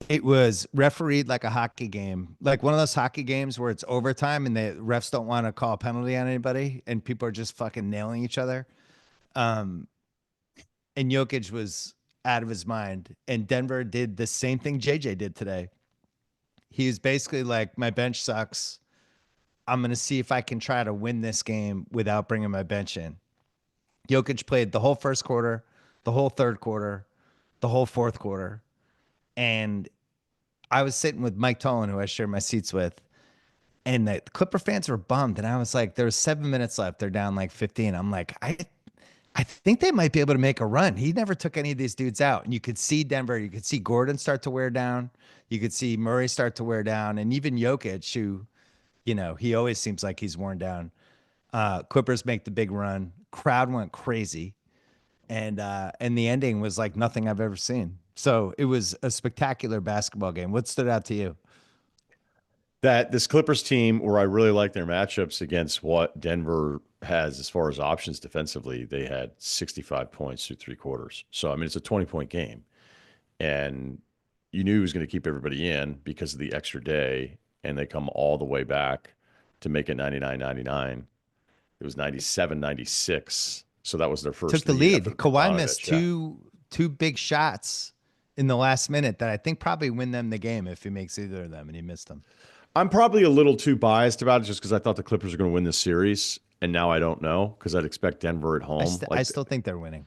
It was refereed like a hockey game, like one of those hockey games where it's overtime and the refs don't want to call a penalty on anybody and people are just fucking nailing each other. Um, and Jokic was out of his mind. And Denver did the same thing JJ did today. He was basically like, my bench sucks. I'm going to see if I can try to win this game without bringing my bench in. Jokic played the whole first quarter, the whole third quarter, the whole fourth quarter. And I was sitting with Mike Tolan, who I share my seats with, and the Clipper fans were bummed. And I was like, there's 7 minutes left. They're down like 15. I'm like, I think they might be able to make a run. He never took any of these dudes out. And you could see Denver, you could see Gordon start to wear down. You could see Murray start to wear down. And even Jokic, who, he always seems like he's worn down. Clippers make the big run. Crowd went crazy. And the ending was like nothing I've ever seen. So it was a spectacular basketball game. What stood out to you? That this Clippers team, where I really like their matchups against what Denver has as far as options defensively, they had 65 points through three quarters. So, I mean, it's a 20-point game. And you knew he was going to keep everybody in because of the extra day. And they come all the way back to make it 99-99. It was 97-96. So that was their first Took the lead. lead. Kawhi missed two big shots in the last minute that I think probably win them the game if he makes either of them, and he missed them. I'm probably a little too biased about it just because I thought the Clippers were going to win this series, and now I don't know because I'd expect Denver at home. I still think they're winning.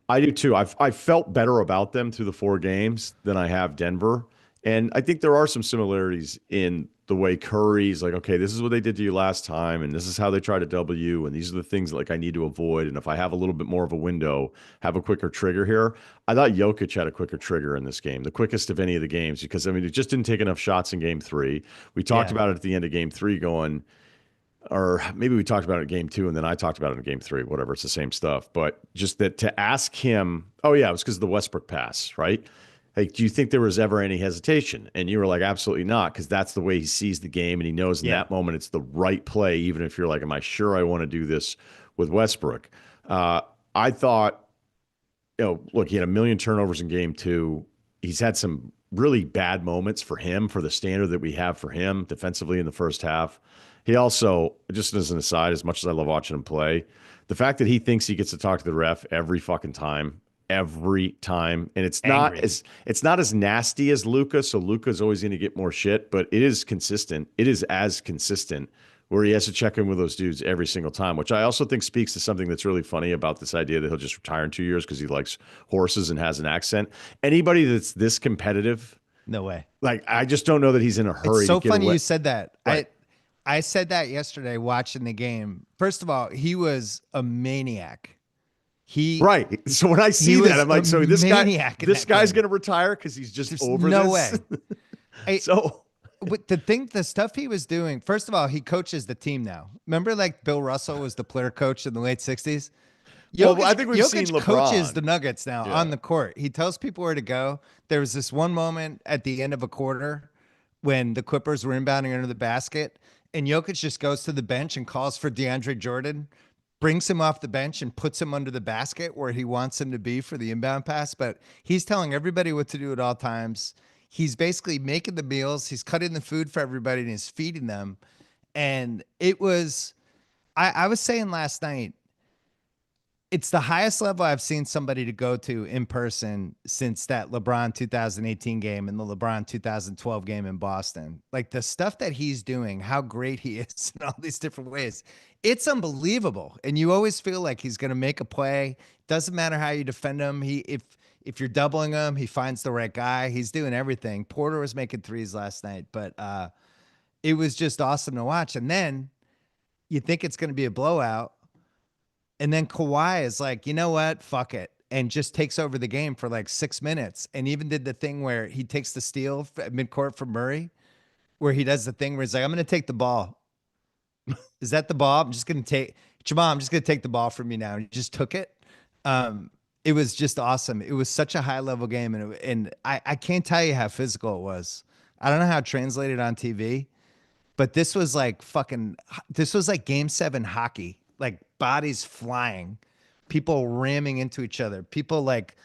I do too. I felt better about them through the four games than I have Denver. And I think there are some similarities in the way Curry's like, okay, this is what they did to you last time, and this is how they try to double you, and these are the things like I need to avoid. And if I have a little bit more of a window, have a quicker trigger here. I thought Jokic had a quicker trigger in this game, the quickest of any of the games, because I mean, it just didn't take enough shots in game three. We talked about it at the end of game three, going, or maybe we talked about it in game two, and then I talked about it in game three, whatever, it's the same stuff. But just that to ask him, oh yeah, it was because of the Westbrook pass, right? Hey, do you think there was ever any hesitation? And you were like, absolutely not, because that's the way he sees the game, and he knows in that moment it's the right play, even if you're like, am I sure I want to do this with Westbrook? I thought, look, he had a million turnovers in game two. He's had some really bad moments for him, for the standard that we have for him defensively in the first half. He also, just as an aside, as much as I love watching him play, the fact that he thinks he gets to talk to the ref every time, and it's not as nasty as Luka, so Luka's always going to get more shit, but it is consistent. It is as consistent where he has to check in with those dudes every single time, which I also think speaks to something that's really funny about this idea that he'll just retire in 2 years because he likes horses and has an accent. Anybody that's this competitive, no way. Like, I just don't know that he's in a hurry. It's so to get funny away. you said that. Right. I said that yesterday watching the game. First of all, he was a maniac. Right. So when I see that, I'm like, so this guy's going to retire because he's just There's over no this? way. So the stuff he was doing, first of all, he coaches the team now. Remember, like Bill Russell was the player coach in the late 60s? Well, I think we've seen LeBron. Coaches the Nuggets now on the court. He tells people where to go. There was this one moment at the end of a quarter when the Clippers were inbounding under the basket, and Jokic just goes to the bench and calls for DeAndre Jordan, brings him off the bench and puts him under the basket where he wants him to be for the inbound pass. But he's telling everybody what to do at all times. He's basically making the meals. He's cutting the food for everybody and he's feeding them. And it was, I was saying last night, it's the highest level I've seen somebody to go to in person since that LeBron 2018 game and the LeBron 2012 game in Boston. Like the stuff that he's doing, how great he is in all these different ways. It's unbelievable. And you always feel like he's going to make a play. Doesn't matter how you defend him. If you're doubling him, he finds the right guy. He's doing everything. Porter was making threes last night, but it was just awesome to watch. And then you think it's going to be a blowout. And then Kawhi is like, you know what? Fuck it. and just takes over the game for like 6 minutes, and even did the thing where he takes the steal at midcourt from Murray, where he does the thing where he's like, I'm going to take the ball. Is that the ball? I'm just going to take Jamal. I'm just going to take the ball from you now. And he just took it. Um, it was just awesome. It was such a high level game. And I can't tell you how physical it was. I don't know how it translated on TV, but this was like this was like game 7 hockey, like bodies flying, people ramming into each other, people like,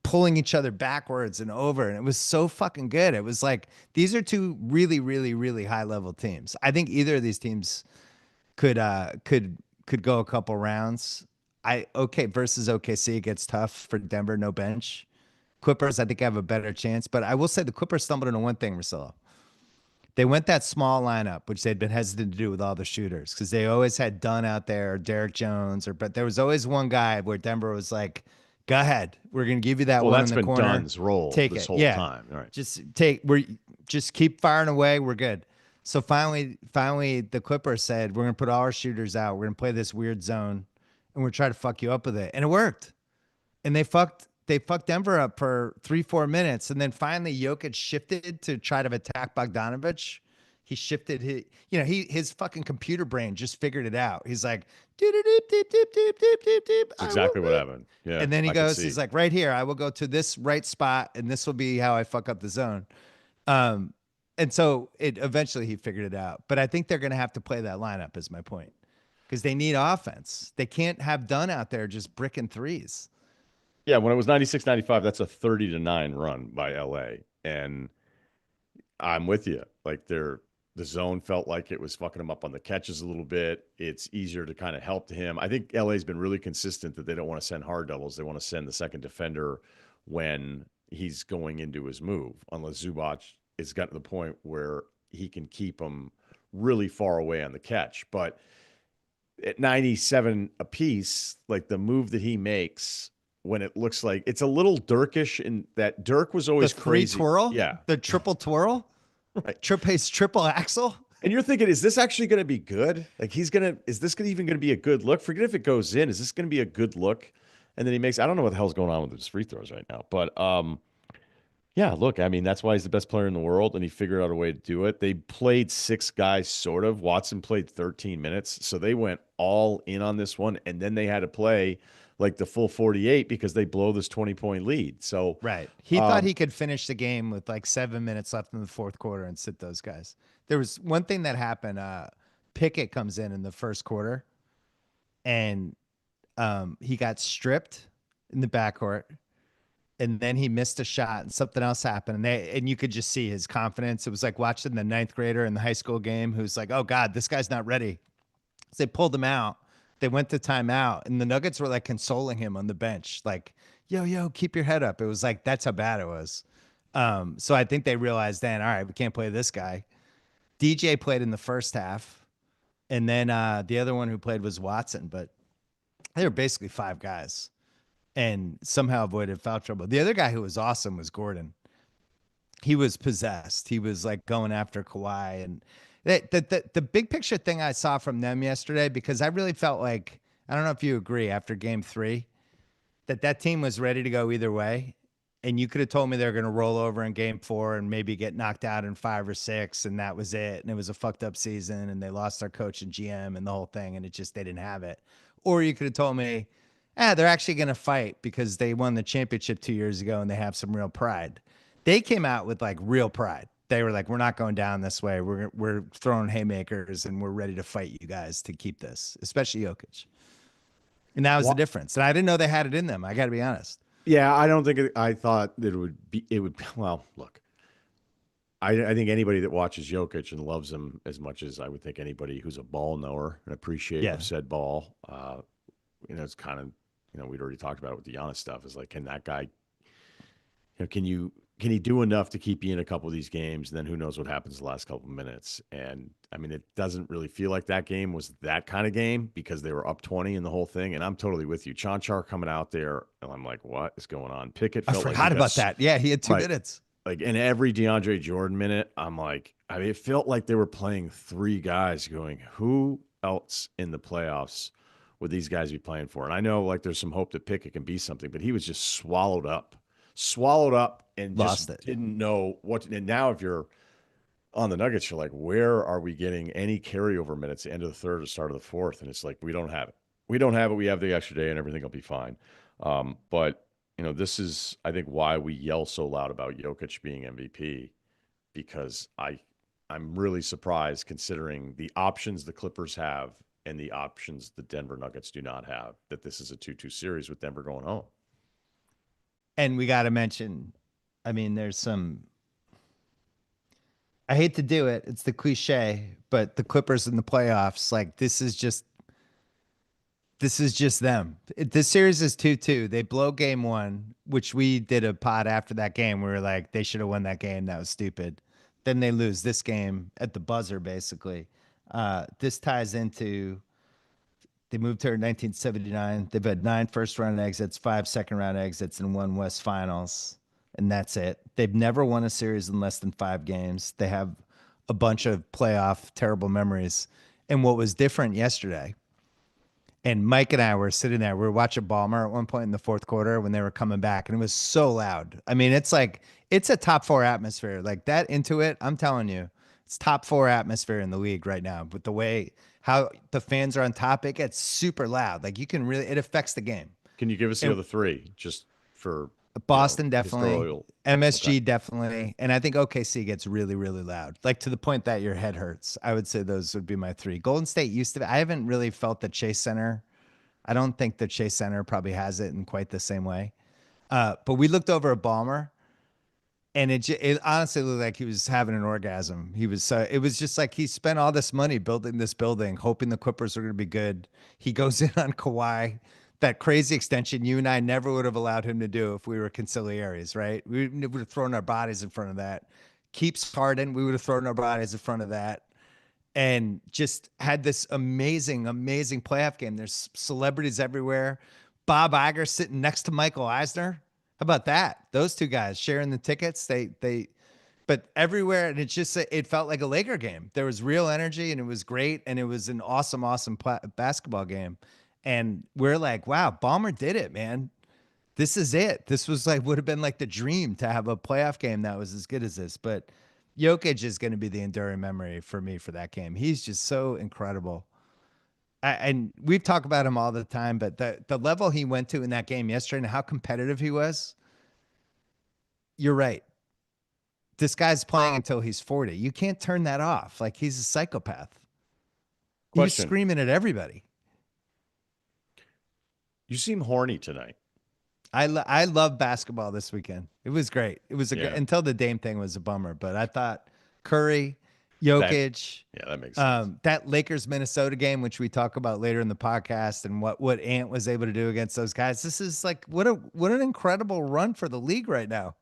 pulling each other backwards and over. And it was so fucking good. It was like, these are two really, really, really high level teams. I think either of these teams could go a couple rounds. Versus OKC, it gets tough for Denver, no bench. Clippers, I think, have a better chance. But I will say the Clippers stumbled into one thing, Russillo. They went that small lineup, which they'd been hesitant to do with all the shooters, because they always had Dunn out there, or Derek Jones, but there was always one guy where Denver was like, "Go ahead, we're gonna give you that Well, one in that's the been corner. Dunn's role Take this it, whole yeah. time. All right. Just keep firing away. We're good." So finally, the Clippers said, "We're gonna put all our shooters out. We're gonna play this weird zone, and we're trying to fuck you up with it," and it worked. And they fucked Denver up for 3-4 minutes, and then finally Jokic shifted to try to attack Bogdanovich. He shifted his fucking computer brain just figured it out. He's like, doop, doop, doop, doop, doop, doop, doop, doop, That's exactly what happened. Yeah, and then he I could goes, see. he's like, right here, I will go to this right spot, and this will be how I fuck up the zone. Um, and so eventually he figured it out. But I think they're going to have to play that lineup, is my point, because they need offense. They can't have Dunn out there just bricking threes. Yeah, when it was 96-95, that's a 30-9 run by LA. And I'm with you. Like the zone felt like it was fucking him up on the catches a little bit. It's easier to kind of help to him. I think LA's been really consistent that they don't want to send hard doubles. They want to send the second defender when he's going into his move, unless Zubac has gotten to the point where he can keep him really far away on the catch. But at 97 apiece, like the move that he makes when it looks like it's a little Dirkish, in that Dirk was always The three crazy. twirl, Yeah. the triple twirl, Right. triple axle. And you're thinking, is this actually going to be good? Like is this even going to be a good look? Forget if it goes in. Is this going to be a good look? And then he makes, I don't know what the hell's going on with his free throws right now, but yeah, look, I mean, that's why he's the best player in the world, and he figured out a way to do it. They played 6 guys, sort of. Watson played 13 minutes, so they went all in on this one, and then they had to play like the full 48 because they blow this 20-point lead. So Right. He thought he could finish the game with like 7 minutes left in the fourth quarter and sit those guys. There was one thing that happened. Pickett comes in the first quarter, and he got stripped in the backcourt, and then he missed a shot, and something else happened, and you could just see his confidence. It was like watching the 9th grader in the high school game who's like, "Oh God, this guy's not ready." So they pulled him out. They went to timeout, and the Nuggets were like consoling him on the bench, like, yo, keep your head up. It was like, that's how bad it was. So I think they realized then, all right, we can't play this guy. DJ played in the first half, and then the other one who played was Watson, but they were basically 5 guys and somehow avoided foul trouble. The other guy who was awesome was Gordon. He was possessed. He was like going after Kawhi, and the big picture thing I saw from them yesterday, because I really felt like, I don't know if you agree, after game 3, that team was ready to go either way. And you could have told me they were going to roll over in game 4 and maybe get knocked out in 5 or 6. And that was it. And it was a fucked up season, and they lost their coach and GM and the whole thing. And they didn't have it. Or you could have told me, they're actually going to fight because they won the championship 2 years ago and they have some real pride. They came out with like real pride. They were like, we're not going down this way. We're throwing haymakers, and we're ready to fight you guys to keep this, especially Jokic. And that was the difference. And I didn't know they had it in them. I got to be honest. Yeah, I don't think I thought that well, look, I think anybody that watches Jokic and loves him as much as I would think anybody who's a ball knower and appreciative of said ball, it's kind of, we'd already talked about it with the Giannis stuff, is like, can that guy, can he do enough to keep you in a couple of these games? And then who knows what happens the last couple of minutes. And I mean, it doesn't really feel like that game was that kind of game because they were up 20 in the whole thing. And I'm totally with you. Chanchar coming out there, and I'm like, what is going on? Pickett felt I forgot about that. Yeah, he had 2 minutes. Like in every DeAndre Jordan minute, I'm like, I mean, it felt like they were playing 3 guys going, who else in the playoffs would these guys be playing for? And I know like there's some hope that Pickett can be something, but he was just swallowed up, and just Lost it. didn't know what. And now if you're on the Nuggets, you're like, where are we getting any carryover minutes at the end of the third or start of the fourth? And it's like, we don't have it. We don't have it. We have the extra day and everything will be fine. But, this is, I think, why we yell so loud about Jokic being MVP, because I'm really surprised considering the options the Clippers have and the options the Denver Nuggets do not have, that this is a 2-2 series with Denver going home. And we got to mention, I mean, there's some, I hate to do it. It's the cliche, but the Clippers in the playoffs, like this is just them. This series is 2-2. They blow game one, which we did a pod after that game. We were like, they should have won that game. That was stupid. Then they lose this game at the buzzer, basically. This ties into they moved to 1979. They've had 9 first round exits, 5 second round exits, and 1 West Finals. And that's it. They've never won a series in less than 5 games. They have a bunch of playoff terrible memories. And what was different yesterday, and Mike and I were sitting there. We were watching Ballmer at one point in the fourth quarter when they were coming back, and it was so loud. I mean, it's like it's a top 4 atmosphere. Like that into it, I'm telling you, it's top 4 atmosphere in the league right now. But the way how the fans are on top, it gets super loud. Like you can really, it affects the game. Can you give us the And other three just for, Boston definitely, historical? Okay. MSG definitely, and I think OKC gets really, really loud, like to the point that your head hurts. I would say those would be my 3. Golden State used to. I haven't really felt the Chase Center. I don't think the Chase Center probably has it in quite the same way. But we looked over at Ballmer, and it honestly looked like he was having an orgasm. He was it was just like he spent all this money building this building, hoping the Clippers were going to be good. He goes in on Kawhi, that crazy extension you and I never would have allowed him to do if we were conciliaries, right? We would have thrown our bodies in front of that. Keeps Harden, we would have thrown our bodies in front of that, and just had this amazing, amazing playoff game. There's celebrities everywhere. Bob Iger sitting next to Michael Eisner. How about that? Those 2 guys sharing the tickets. But everywhere, and it felt like a Laker game. There was real energy, and it was great, and it was an awesome, awesome basketball game. And we're like, wow, Ballmer did it, man. This is it. This was like would have been like the dream to have a playoff game that was as good as this. But Jokic is going to be the enduring memory for me for that game. He's just so incredible. And we've talked about him all the time, but the level he went to in that game yesterday and how competitive he was, you're right. This guy's playing until he's 40. You can't turn that off. Like he's a psychopath. He was Question. screaming at everybody. You seem horny tonight. I love basketball this weekend. It was great. It was Yeah. until the Dame thing was a bummer, but I thought Curry, That, Jokic, yeah, that makes sense. that Lakers Minnesota game, which we talk about later in the podcast, and what Ant was able to do against those guys. This is like what an incredible run for the league right now.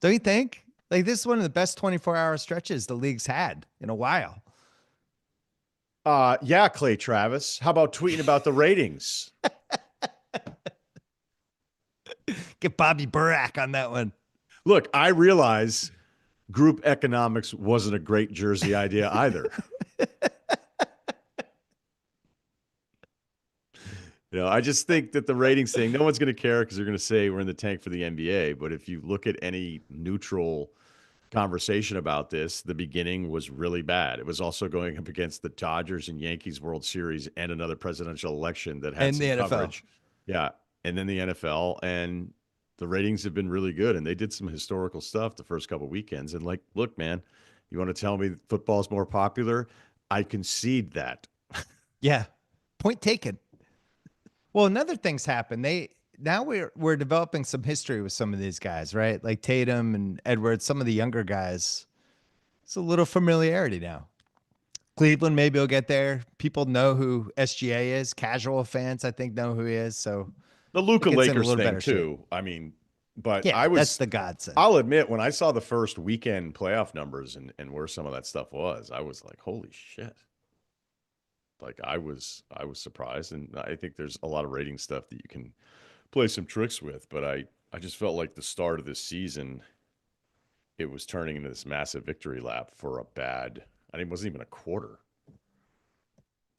Don't you think? Like this is one of the best 24-hour stretches the league's had in a while. Yeah, Clay Travis. How about tweeting about the ratings? Get Bobby Burack on that one. Look, I realize group economics wasn't a great Jersey idea either. I just think that the ratings thing, no one's going to care because they're going to say we're in the tank for the NBA. But if you look at any neutral conversation about this, the beginning was really bad. It was also going up against the Dodgers and Yankees World Series and another presidential election that had And some the NFL. coverage. Yeah. And then the NFL, and the ratings have been really good. And they did some historical stuff the first couple of weekends. And like, look, man, you want to tell me football's more popular? I concede that. Yeah. Point taken. Well, another thing's happened. Now we're developing some history with some of these guys, right? Like Tatum and Edwards, some of the younger guys. It's a little familiarity now. Cleveland maybe will get there. People know who SGA is. Casual fans, I think, know who he is. So The I Luka think it's in a Lakers little thing better shape. too. I mean, but Yeah, that's the godsend. I'll admit, when I saw the first weekend playoff numbers and where some of that stuff was, I was like, holy shit. Like I was surprised. And I think there's a lot of rating stuff that you can play some tricks with, but I just felt like the start of this season, it was turning into this massive victory lap for a bad, I mean, it wasn't even a quarter.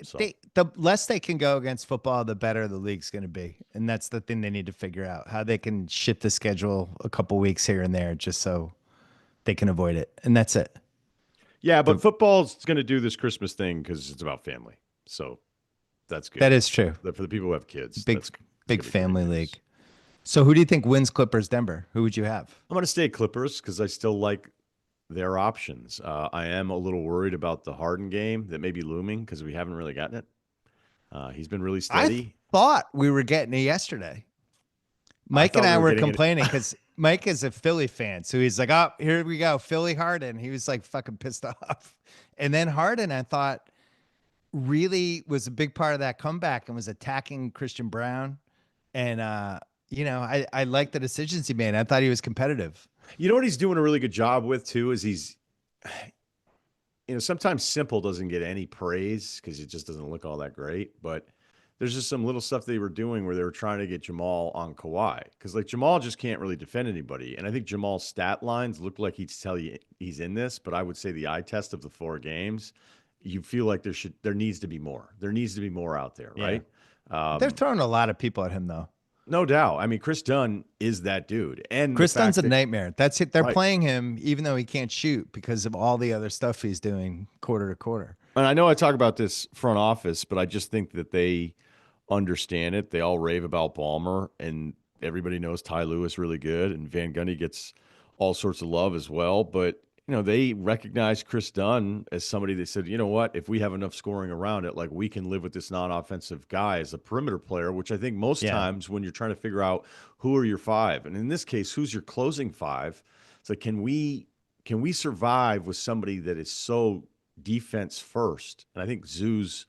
So the less they can go against football, the better the league's going to be, and that's the thing they need to figure out, how they can shift the schedule a couple weeks here and there just so they can avoid it, and that's it. yeah, The but football's going to do this Christmas thing because it's about family. So that's That good. is true. For the people who have kids, Big it's big going to be great family news. league. So who do you think wins Clippers Denver? Who would you have? I'm going to stay Clippers because I still like their options. I am a little worried about the Harden game that may be looming because we haven't really gotten it. He's been really I steady. thought we were getting it yesterday. I Mike and thought we I were were getting it. complaining because Mike is a Philly fan. So he's like, oh, here we go. Philly Harden. He was like fucking pissed off. And then Harden, I thought, really was a big part of that comeback and was attacking Christian Brown. And, I like the decisions he made. I thought he was competitive. You know what he's doing a really good job with too is sometimes simple doesn't get any praise because it just doesn't look all that great. But there's just some little stuff they were doing where they were trying to get Jamal on Kawhi because like Jamal just can't really defend anybody. And I think Jamal's stat lines look like he'd tell you he's in this, but I would say the eye test of the 4 games, you feel like there needs to be more. There needs to be more out there, Yeah. right? They're throwing a lot of people at him, though. No doubt. I mean, Chris Dunn is that dude, and the Chris Dunn's fact a that nightmare. That's it. They're right. playing him even though he can't shoot because of all the other stuff he's doing quarter to quarter. And I know I talk about this front office, but I just think that they understand it. They all rave about Ballmer, and everybody knows Ty Lewis really good, and Van Gundy gets all sorts of love as well. But they recognize Chris Dunn as somebody that said, you know what, if we have enough scoring around it, like we can live with this non-offensive guy as a perimeter player, which I think most Yeah. times when you're trying to figure out who are your five, and in this case, who's your closing five, it's like, can we survive with somebody that is so defense first? And I think Zoo's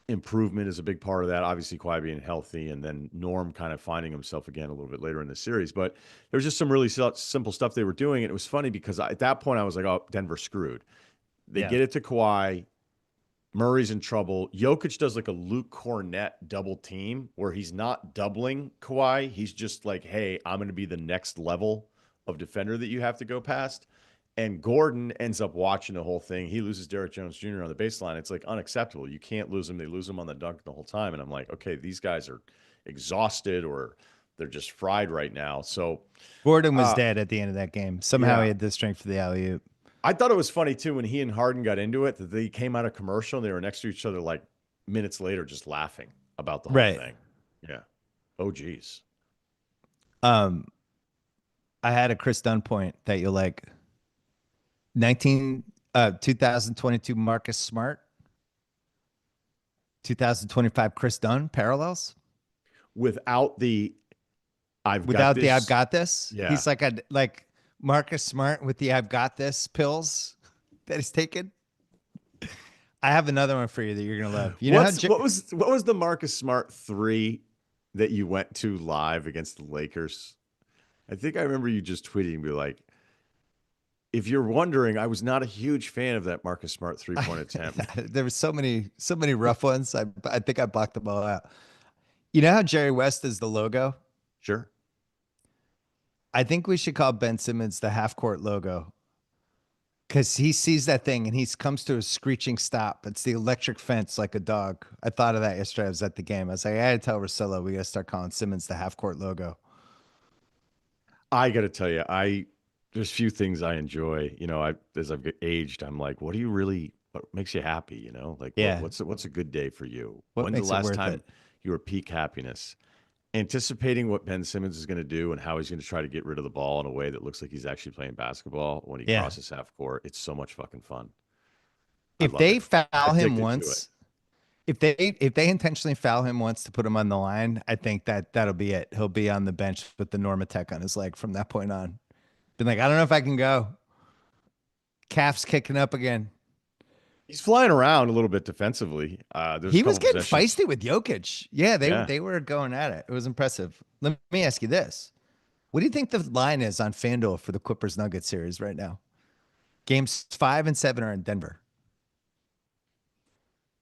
improvement is a big part of that. Obviously, Kawhi being healthy, and then Norm kind of finding himself again a little bit later in the series. But there was just some really simple stuff they were doing, and it was funny because at that point I was like, "Oh, Denver screwed." They Yeah. get it to Kawhi. Murray's in trouble. Jokic does like a Luke Cornett double team where he's not doubling Kawhi. He's just like, "Hey, I'm going to be the next level of defender that you have to go past." And Gordon ends up watching the whole thing. He loses Derrick Jones Jr. on the baseline. It's like unacceptable. You can't lose him. They lose him on the dunk the whole time. And I'm like, okay, these guys are exhausted or they're just fried right now. So, Gordon was uh, dead at the end of that game. Somehow he yeah, had the strength for the alley oop. I thought it was funny too when he and Harden got into it that they came out of commercial and they were next to each other like minutes later, just laughing about the whole Right. thing. Yeah. Oh, geez. Um, I had a Chris Dunn point that you like. 2022 Marcus Smart, 2025 Chris Dunn parallels Without the I've got without the I've this. got this. Yeah. He's like Marcus Smart with the I've got this pills that he's taken. I have another one for you that you're gonna love. You know how What was the Marcus Smart 3 that you went to live against the Lakers? I think I remember you just tweeting me like, if you're wondering, I was not a huge fan of that Marcus Smart 3-point attempt. there were so many rough ones. I think I blocked them all out. You know how Jerry West is the logo? Sure. I think we should call Ben Simmons the half court logo because he sees that thing and he comes to a screeching stop. It's the electric fence like a dog. I thought of that yesterday. I was at the game. I was like, I had to tell Russillo we got to start calling Simmons the half court logo. I got to tell you, there's few things I enjoy. As I've aged, I'm like, what makes you happy? Like Yeah. what's a good day for you? What When's the makes it last worth time it? you were peak happiness? Anticipating what Ben Simmons is going to do and how he's going to try to get rid of the ball in a way that looks like he's actually playing basketball when he Yeah. crosses half court. It's so much fucking fun. I If love they it. foul him Addicted to it. once, if they intentionally foul him once to put him on the line, I think that'll be it. He'll be on the bench with the Normatec on his leg from that point on. Been like, I don't know if I can go. Calf's kicking up again. He's flying around a little bit defensively. There's a He was couple getting possessions. feisty with Jokic. Yeah, they Yeah. they were going at it. It was impressive. Let me ask you this: what do you think the line is on FanDuel for the Clippers Nuggets series right now? Games 5 and 7 are in Denver.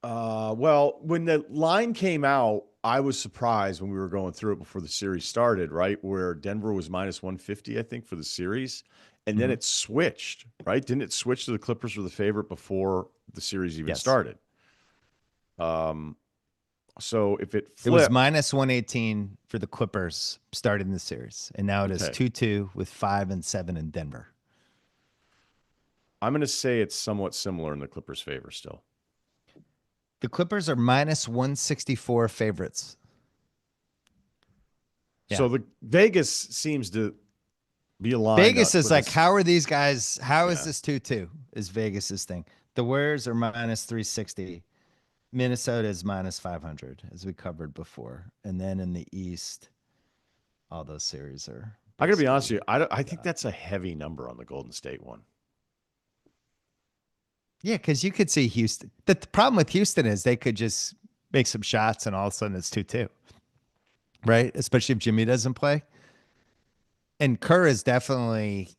Well, when the line came out, I was surprised when we were going through it before the series started, right? Where Denver was minus 150, I think, for the series. And then Mhm. it switched, right? Didn't it switch to the Clippers were the favorite before the series even Yes. started? Um, so if it It was flipped, minus 118 for the Clippers starting the series, and now it is okay, 2-2 with 5-7 in Denver. I'm going to say it's somewhat similar in the Clippers' favor still. The Clippers are minus 164 favorites. Yeah. So the Vegas seems to be aligned Vegas is with like, us. how are these guys? How is Yeah. this 2-2? Is Vegas's thing. The Warriors are minus 360. Minnesota is minus 500, as we covered before. And then in the East, all those series are I got to be honest basically. with you. I think that's a heavy number on the Golden State one. Yeah, because you could see Houston. The problem with Houston is they could just make some shots and all of a sudden it's 2-2, right? Especially if Jimmy doesn't play. And Kerr is definitely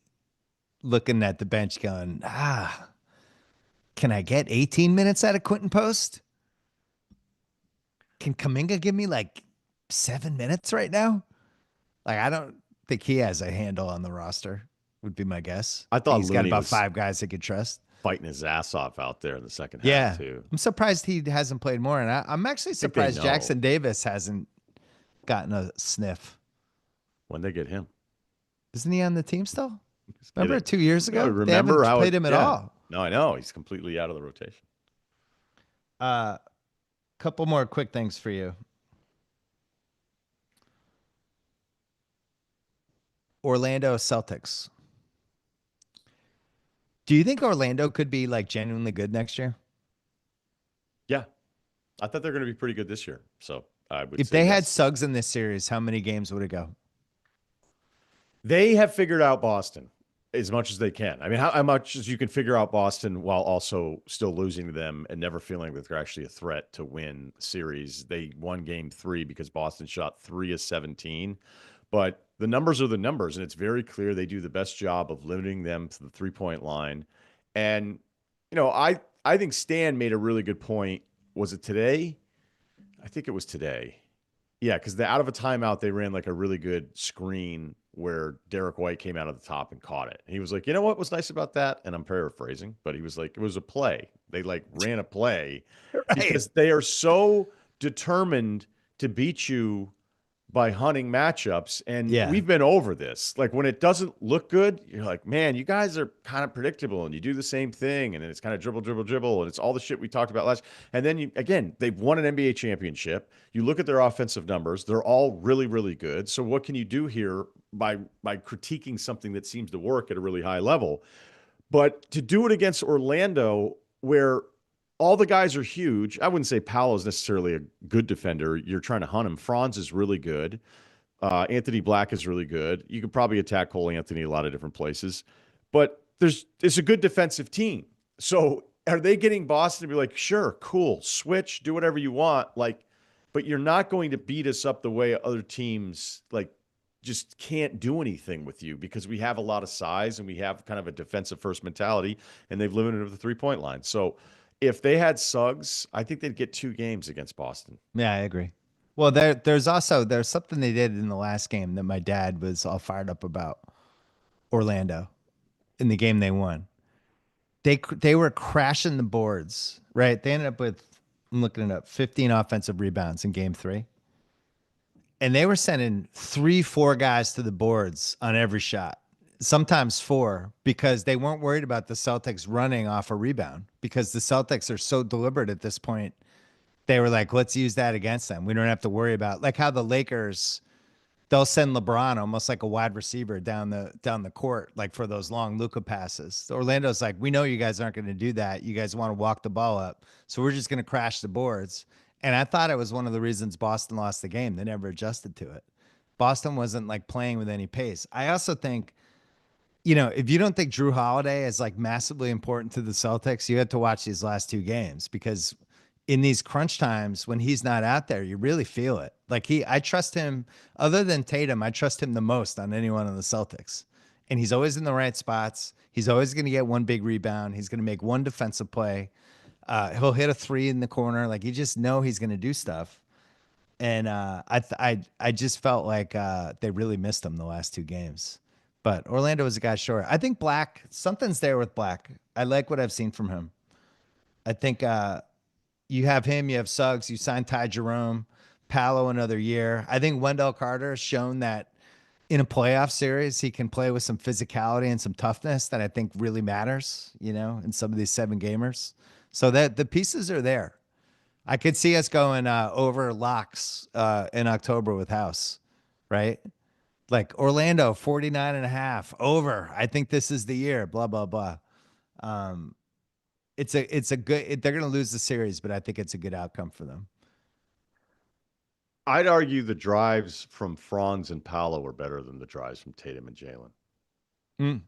looking at the bench going, can I get 18 minutes out of Quentin Post? Can Kuminga give me like 7 minutes right now? Like, I don't think he has a handle on the roster, would be my guess. I I think thought he's got Looney about was five guys he could trust. fighting his ass off out there in the second half Yeah. too. I'm surprised he hasn't played more. And I'm actually I think they surprised know Jackson Davis hasn't gotten a sniff. when they get him. Isn't he on the team still? Just Remember kidding. 2 years No, ago? They remember haven't how it? played him at Yeah. all. No, I know he's completely out of the rotation. Uh, Couple more quick things for you. Orlando Celtics. Do you think Orlando could be like genuinely good next year? Yeah, I thought they're going to be pretty good this year. So I would If say they had yes. Suggs in this series, how many games would it go? They have figured out Boston as much as they can. I mean, how much as you can figure out Boston while also still losing to them and never feeling that they're actually a threat to win series. They won game 3 because Boston shot 3 of 17. But the numbers are the numbers, and it's very clear they do the best job of limiting them to the 3-point line. And, I think Stan made a really good point. Was it today? I think it was today. Yeah, because out of a timeout, they ran like a really good screen where Derek White came out of the top and caught it. And he was like, you know what was nice about that? And I'm paraphrasing, but he was like, it was a play. They like ran a play Right. because they are so determined to beat you by hunting matchups. And Yeah. we've been over this. Like when it doesn't look good, you're like, man, you guys are kind of predictable and you do the same thing. And it's kind of dribble, dribble, dribble. And it's all the shit we talked about last. And then again, they've won an NBA championship. You look at their offensive numbers, they're all really, really good. So what can you do here by critiquing something that seems to work at a really high level? But to do it against Orlando, where all the guys are huge, I wouldn't say Paolo is necessarily a good defender. You're trying to hunt him. Franz is really good. Anthony Black is really good. You could probably attack Cole Anthony a lot of different places, but it's a good defensive team. So are they getting Boston to be like, sure, cool, switch, do whatever you want, like, but you're not going to beat us up the way other teams like just can't do anything with you because we have a lot of size and we have kind of a defensive first mentality, and they've limited it to the 3-point line. So if they had Suggs, I think they'd get 2 games against Boston. Yeah, I agree. Well, there's something they did in the last game that my dad was all fired up about. Orlando in the game they won. They were crashing the boards, right? They ended up with, I'm looking it up, 15 offensive rebounds in game 3. And they were sending 3, 4 guys to the boards on every shot, sometimes 4, because they weren't worried about the Celtics running off a rebound because the Celtics are so deliberate at this point. They were like, let's use that against them. We don't have to worry about like how the Lakers, they'll send LeBron almost like a wide receiver down the court, like for those long Luka passes. Orlando's like, we know you guys aren't going to do that. You guys want to walk the ball up, so we're just going to crash the boards. And I thought it was one of the reasons Boston lost the game. They never adjusted to it. Boston wasn't like playing with any pace. I also think, if you don't think Jrue Holiday is like massively important to the Celtics, you have to watch these last 2 games because in these crunch times when he's not out there, you really feel it. Like I trust him other than Tatum. I trust him the most on anyone on the Celtics. And he's always in the right spots. He's always going to get one big rebound. He's going to make one defensive play. He'll hit a 3 in the corner. Like you just know he's going to do stuff. And I just felt like they really missed him the last 2 games. But Orlando was a guy short. I think Black, something's there with Black. I like what I've seen from him. I think you have him, you have Suggs, you signed Ty Jerome, Paolo another year. I think Wendell Carter has shown that in a playoff series, he can play with some physicality and some toughness that I think really matters, in some of these 7 gamers. So that the pieces are there. I could see us going over locks in October with House, right? Like Orlando, 49.5 over. I think this is the year, blah, blah, blah. Um, it's a good, they're going to lose the series, but I think it's a good outcome for them. I'd argue the drives from Franz and Paolo are better than the drives from Tatum and Jalen. Mm.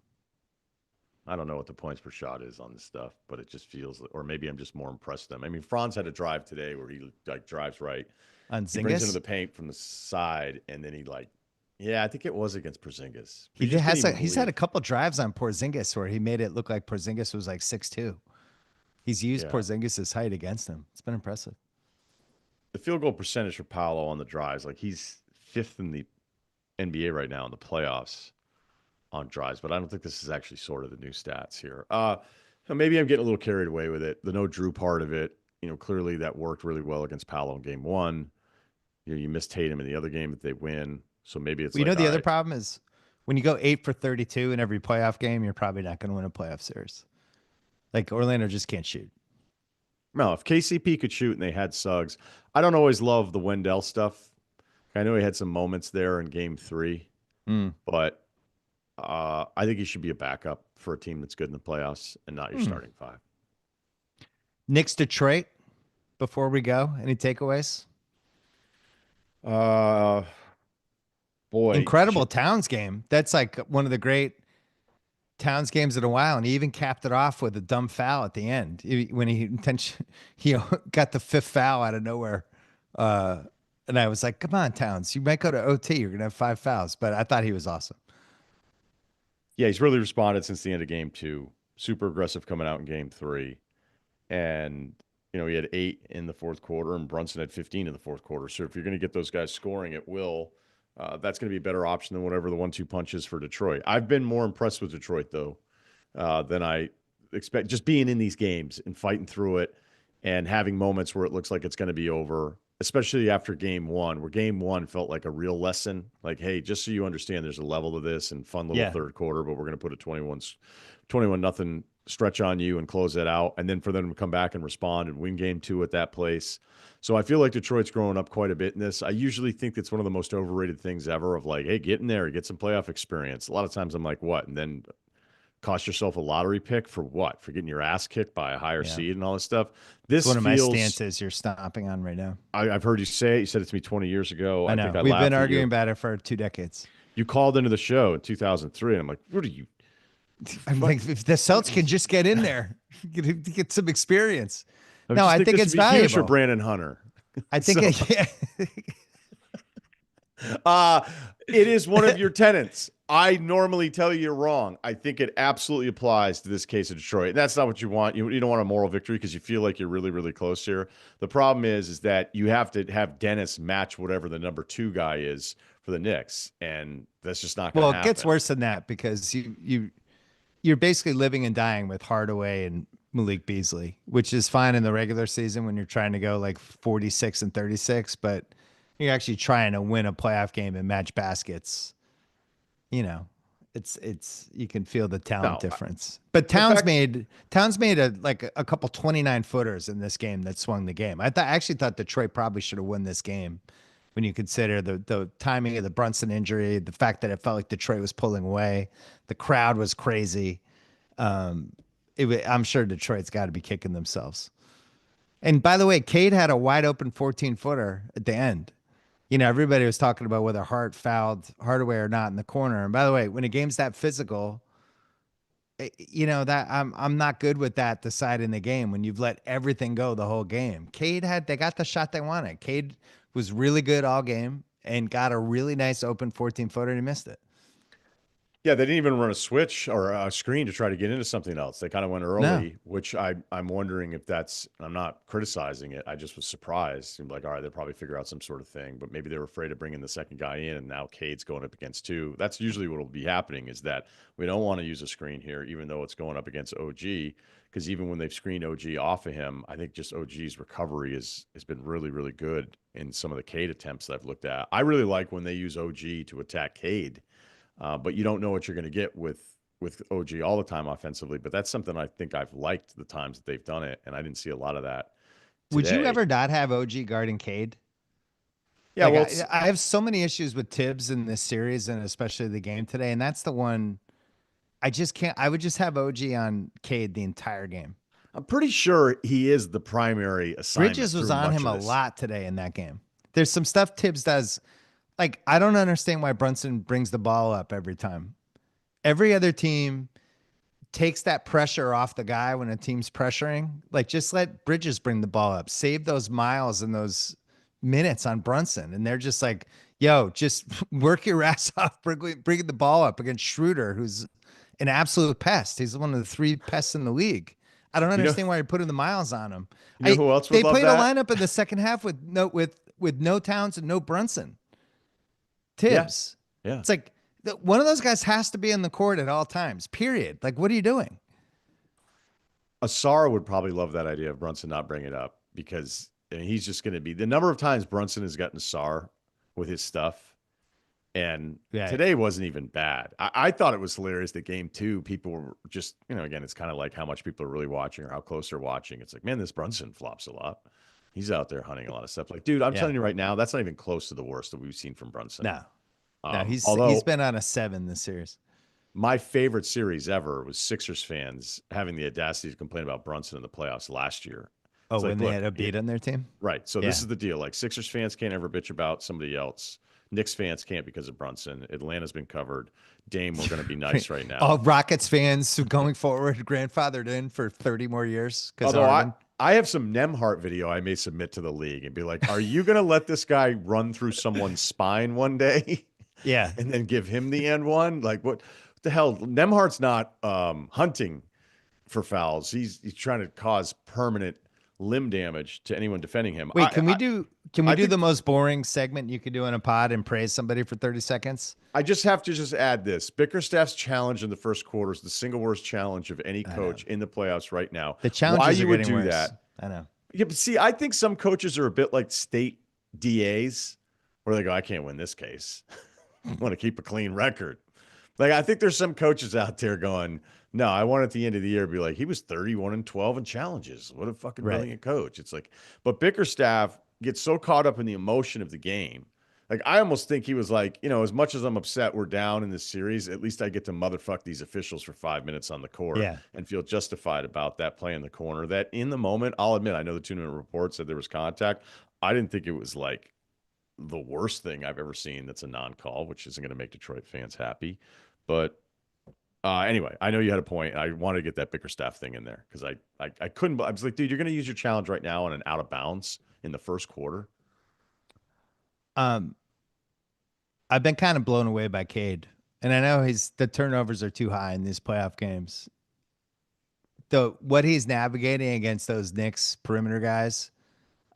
I don't know what the points per shot is on this stuff, but it just feels, or maybe I'm just more impressed with them. I mean, Franz had a drive today where he like drives right. On He brings into Zingas? the paint from the side, and then he like, yeah, I think it was against Porzingis. He You just couldn't has even he's had believe. a couple drives on Porzingis where he made it look like Porzingis was like 6'2". He's used Yeah, Porzingis' height against him. It's been impressive. the field goal percentage for Paolo on the drives, like he's fifth in the NBA right now in the playoffs on drives, but I don't think this is actually sort of the new stats here. Maybe I'm getting a little carried away with it. The no Drew part of it, clearly that worked really well against Paolo in game one. You missed Tatum in the other game that they win. So maybe it's Well, like, all the other right, problem is when you go 8 for 32 in every playoff game, you're probably not going to win a playoff series. Like Orlando just can't shoot. no, if KCP could shoot and they had Suggs, I don't always love the Wendell stuff. I know he had some moments there in game three, Mm. but I think he should be a backup for a team that's good in the playoffs and not your Mm. starting five. Knicks Detroit. Before we go, any takeaways? Uh, boy, Incredible Towns game. That's like one of the great Towns games in a while, and he even capped it off with a dumb foul at the end when he got the 5th foul out of nowhere. And I was like, "Come on, Towns, you might go to OT. You're gonna have 5 fouls." But I thought he was awesome. yeah, he's really responded since the end of game two. Super aggressive coming out in game three. And, he had 8 in the fourth quarter, and Brunson had 15 in the fourth quarter. So if you're going to get those guys scoring at will, that's going to be a better option than whatever the 1-2 punch is for Detroit. I've been more impressed with Detroit, though, than I expect. Just being in these games and fighting through it and having moments where it looks like it's going to be over, especially after game one, where game one felt like a real lesson. Like, hey, just so you understand, there's a level to this and fun little Yeah. third quarter, but we're going to put a 21 nothing stretch on you and close it out. And then for them to come back and respond and win game two at that place. So I feel like Detroit's growing up quite a bit in this. I usually think it's one of the most overrated things ever of like, hey, get in there, get some playoff experience. A lot of times I'm like, what? And then cost yourself a lottery pick for what? For getting your ass kicked by a higher Yeah. seed and all this stuff. It's This one of my feels, stances you're stomping on right now. I've heard you say it. You said it to me 20 years ago. I I think know. I We've been laughed at arguing you. about it for 2 decades. You called into the show in 2003, and I'm like, what are you? I'm like, if the Celtics can just get in there, get some experience. I No, just I think think this it's would be huge for valuable. Brandon Hunter. I think So, yeah. uh, it is one of your tenants. I normally tell you you're wrong. I think it absolutely applies to this case of Detroit. And that's not what you want. You don't want a moral victory because you feel like you're really, really close here. The problem is that you have to have Dennis match whatever the number 2 guy is for the Knicks, and that's just not going Well, to it gets happen. worse than that because you're basically living and dying with Hardaway and Malik Beasley, which is fine in the regular season when you're trying to go like 46 and 36, but you're actually trying to win a playoff game and match baskets. You know, it's you can feel the talent No, difference. But the fact Towns made a couple 29 footers in this game that swung the game. I actually thought Detroit probably should have won this game when you consider the timing of the Brunson injury, the fact that it felt like Detroit was pulling away, the crowd was crazy. I'm sure Detroit's got to be kicking themselves. And by the way, Cade had a wide open 14-footer at the end. Everybody was talking about whether Hart fouled Hardaway or not in the corner. And by the way, when a game's that physical, that I'm not good with that deciding the game when you've let everything go the whole game. They got the shot they wanted. Cade was really good all game and got a really nice open 14-footer and he missed it. Yeah, they didn't even run a switch or a screen to try to get into something else. They kind of went No. early, which I'm wondering if that's. I'm not criticizing it. I just was surprised. Seemed like all right, they'll probably figure out some sort of thing, but maybe they were afraid of bringing the second guy in, and now Cade's going up against two. That's usually what will be happening. Is that we don't want to use a screen here, even though it's going up against OG, because even when they've screened OG off of him, I think just OG's recovery has been really really good in some of the Cade attempts that I've looked at. I really like when they use OG to attack Cade, but you don't know what you're going to get with OG all the time offensively. But that's something I think I've liked the times that they've done it, and I didn't see a lot of that Would you today. ever not have OG guarding Cade? Yeah, Like well, it's I have so many issues with Tibbs in this series and especially the game today, and that's the one I just can't. I would just have OG on Cade the entire game. I'm pretty sure he is the primary assignment Bridges was through on much him of a this. lot today in that game. There's some stuff Tibbs does. Like I don't understand why Brunson brings the ball up every time. Every other team takes that pressure off the guy when a team's pressuring. Like just let Bridges bring the ball up. Save those miles and those minutes on Brunson. And they're just like, yo, just work your ass off bringing the ball up against Schroeder, who's an absolute pest. He's one of the three pests in the league. I don't You know, understand why you're putting the miles on him. you know who else would They love played a that? lineup in the second half with no Towns and no Brunson. Yeah, Tibbs. yeah. It's like one of those guys has to be in the court at all times. Period. Like, what are you doing? Asara would probably love that idea of Brunson not bringing it up because I mean, he's just going to be the number of times Brunson has gotten Asar with his stuff. And Yeah. today wasn't even bad. I thought it was hilarious that game two, people were just, again, it's kind of like how much people are really watching or how close they're watching. It's like, man, this Brunson flops a lot. He's out there hunting a lot of stuff. Like, dude, I'm Yeah. telling you right now, that's not even close to the worst that we've seen from Brunson. No. No, he's Although been on a 7 this series. my favorite series ever was Sixers fans having the audacity to complain about Brunson in the playoffs last year. Oh, It's when like, they look, had a beat on their team? right. So this Yeah. is the deal. Like Sixers fans can't ever bitch about somebody else. Knicks fans can't because of Brunson. Atlanta's been covered. Dame, we're going to be nice right All now. Rockets fans who going forward grandfathered in for 30 more years because of Although Harden. I have some Nemhart video I may submit to the league and be like, are you going to let this guy run through someone's spine one day Yeah. and then give him the end one? Like what the hell? Nemhart's not hunting for fouls. He's trying to cause permanent limb damage to anyone defending him. Wait, can we I do think the most boring segment you could do in a pod and praise somebody for 30 seconds? I just have to just add this. Bickerstaff's challenge in the first quarter is the single worst challenge of any I know. coach in the playoffs right now. The Why challenges are you would getting do worse. that? I know. Yeah, but see, I think some coaches are a bit like state DAs where they go, I can't win this case. I want to keep a clean record. Like, I think there's some coaches out there going, no, I want at the end of the year to be like, he was 31-12 in challenges. What a fucking Right. brilliant coach. It's like, but Bickerstaff gets so caught up in the emotion of the game. Like, I almost think he was like, as much as I'm upset we're down in this series, at least I get to motherfuck these officials for 5 minutes on the court Yeah. and feel justified about that play in the corner. That in the moment, I'll admit, I know the 2-minute report said there was contact. I didn't think it was like the worst thing I've ever seen that's a non-call, which isn't going to make Detroit fans happy. But anyway, I know you had a point. I wanted to get that Bickerstaff thing in there because I couldn't. I was like, dude, you're going to use your challenge right now on an out of bounds in the first quarter. Um, I've been kind of blown away by Cade. And I know the turnovers are too high in these playoff games. What he's navigating against those Knicks perimeter guys,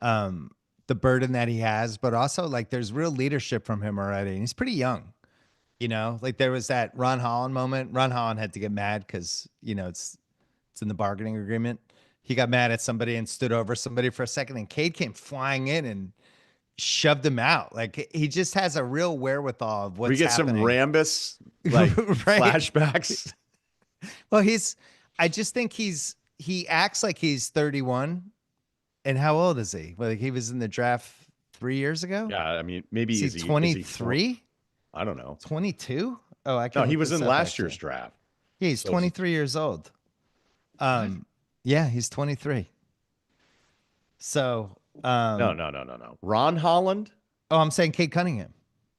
um, the burden that he has, but also like there's real leadership from him already. And he's pretty young. Like there was that Ron Holland moment. Ron Holland had to get mad because, it's in the bargaining agreement. He got mad at somebody and stood over somebody for a second, and Cade came flying in and shoved him out. Like he just has a real wherewithal of We what's get some happening. Rambus like Right. flashbacks. Well, I just think he acts like he's 31. And how old is he? Like he was in the draft 3 years ago. Yeah, I mean, maybe Is he is he 23? I don't know. 22? Oh, I No, can he look was this in up last year's actually. draft. Yeah, he's So is he 23 years old. what? Yeah, he's 23. So, No, no, no, no, no. Ron Holland? oh, I'm saying Cade Cunningham.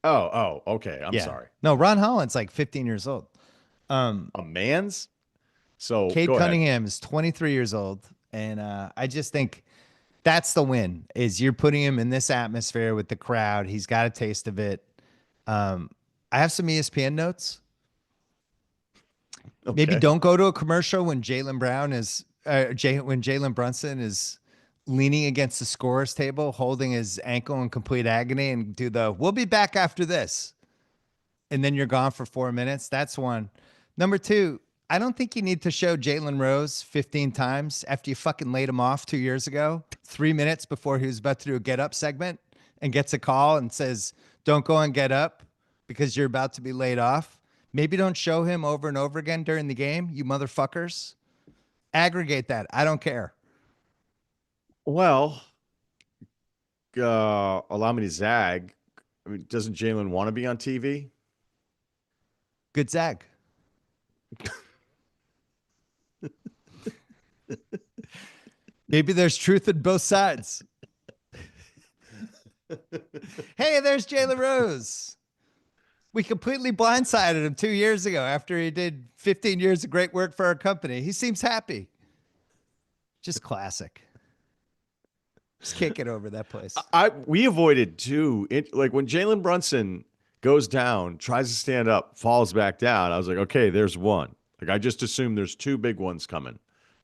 Okay. I'm Yeah. sorry. No, Ron Holland's like 15 years old. Um, A man's? So Cade go ahead. Cunningham is 23 years old. And I just think that's the win is you're putting him in this atmosphere with the crowd. He's got a taste of it. I have some ESPN notes. Maybe Okay. don't go to a commercial when when Jalen Brunson is leaning against the scorer's table, holding his ankle in complete agony, and do the "We'll be back after this," and then you're gone for 4 minutes. That's one. Number two, I don't think you need to show Jalen Rose 15 times after you fucking laid him off 2 years ago, 3 minutes before he was about to do a get up segment and gets a call and says, "Don't go and get up because you're about to be laid off." Maybe don't show him over and over again during the game, you motherfuckers. Aggregate that. I don't care. Well, allow me to zag. I mean, doesn't Jalen want to be on TV? Good zag. Maybe there's truth in both sides. Hey, there's Jalen Rose. We completely blindsided him 2 years ago after he did 15 years of great work for our company. He seems happy. Just classic. Just can't get over that place. We avoided too. Like when Jalen Brunson goes down, tries to stand up, falls back down. I was like, okay, there's one. Like I just assumed there's two big ones coming.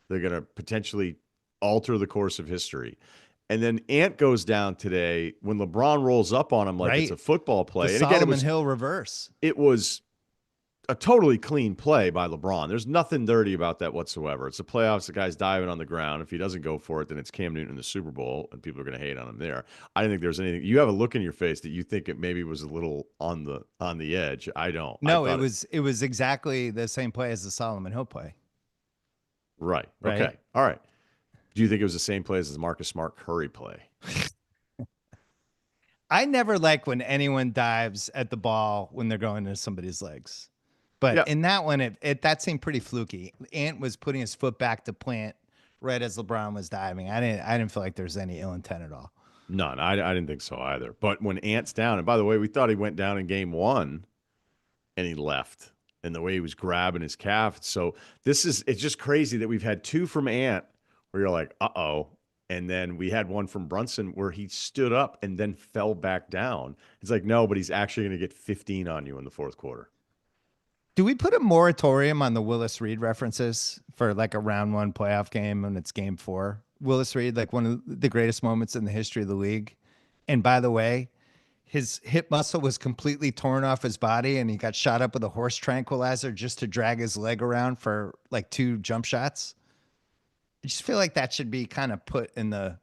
They're gonna potentially alter the course of history. And then Ant goes down today when LeBron rolls up on him like it's a football The play. And again, Solomon Hill reverse. it was a totally clean play by LeBron. There's nothing dirty about that whatsoever. It's the playoffs. The guy's diving on the ground. If he doesn't go for it, then it's Cam Newton in the Super Bowl, and people are going to hate on him there. I didn't think there's anything. You have a look in your face that you think it maybe was a little on the edge. I don't. No, it was exactly the same play as the Solomon Hill play. Right. Okay. All right. Do you think it was the same play as the Marcus Smart Curry play? I never like when anyone dives at the ball when they're going into somebody's legs. But in that one, that seemed pretty fluky. Ant was putting his foot back to plant right as LeBron was diving. I didn't feel like there's any ill intent at all. None. I didn't think so either. But when Ant's down, and by the way, we thought he went down in game one and he left, and the way he was grabbing his calf. So it's just crazy that we've had two from Ant where you're like, uh-oh. And then we had one from Brunson where he stood up and then fell back down. It's like, no, but he's actually going to get 15 on you in the fourth quarter. Do we put a moratorium on the Willis Reed references for like a round one playoff game when it's game four? Willis Reed, like one of the greatest moments in the history of the league. And by the way, his hip muscle was completely torn off his body and he got shot up with a horse tranquilizer just to drag his leg around for like 2 jump shots. I just feel like that should be kind of put in the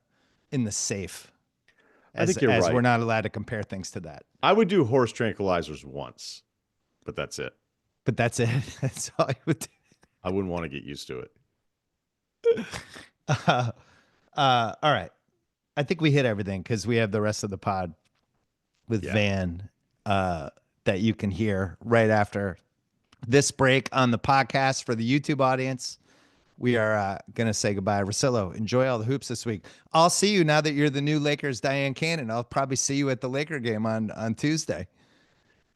safe. I think you're right. We're not allowed to compare things to that. I would do horse tranquilizers once, but that's it. But that's it. That's all I would do. I wouldn't want to get used to it. All right. I think we hit everything because we have the rest of the pod with Van that you can hear right after this break on the podcast. For the YouTube audience, we are going to say goodbye. Russillo, enjoy all the hoops this week. I'll see you now that you're the new Lakers Diane Cannon. I'll probably see you at the Laker game on Tuesday.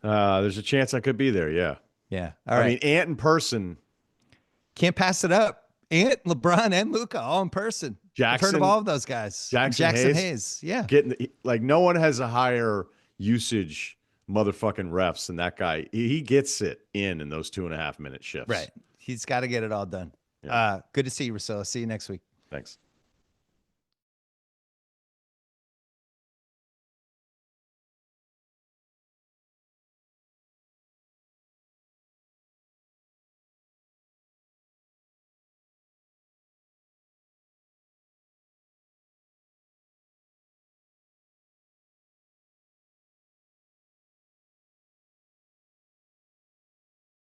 There's a chance I could be there, yeah. Yeah. All right. I mean, Ant in person. Can't pass it up. Ant, LeBron, and Luka all in person. I've heard of all of those guys. Jackson Hayes. Yeah. No one has a higher usage motherfucking refs than that guy. He gets it in those 2.5 minute shifts. Right. He's got to get it all done. Yeah. Good to see you, Russillo. See you next week. Thanks.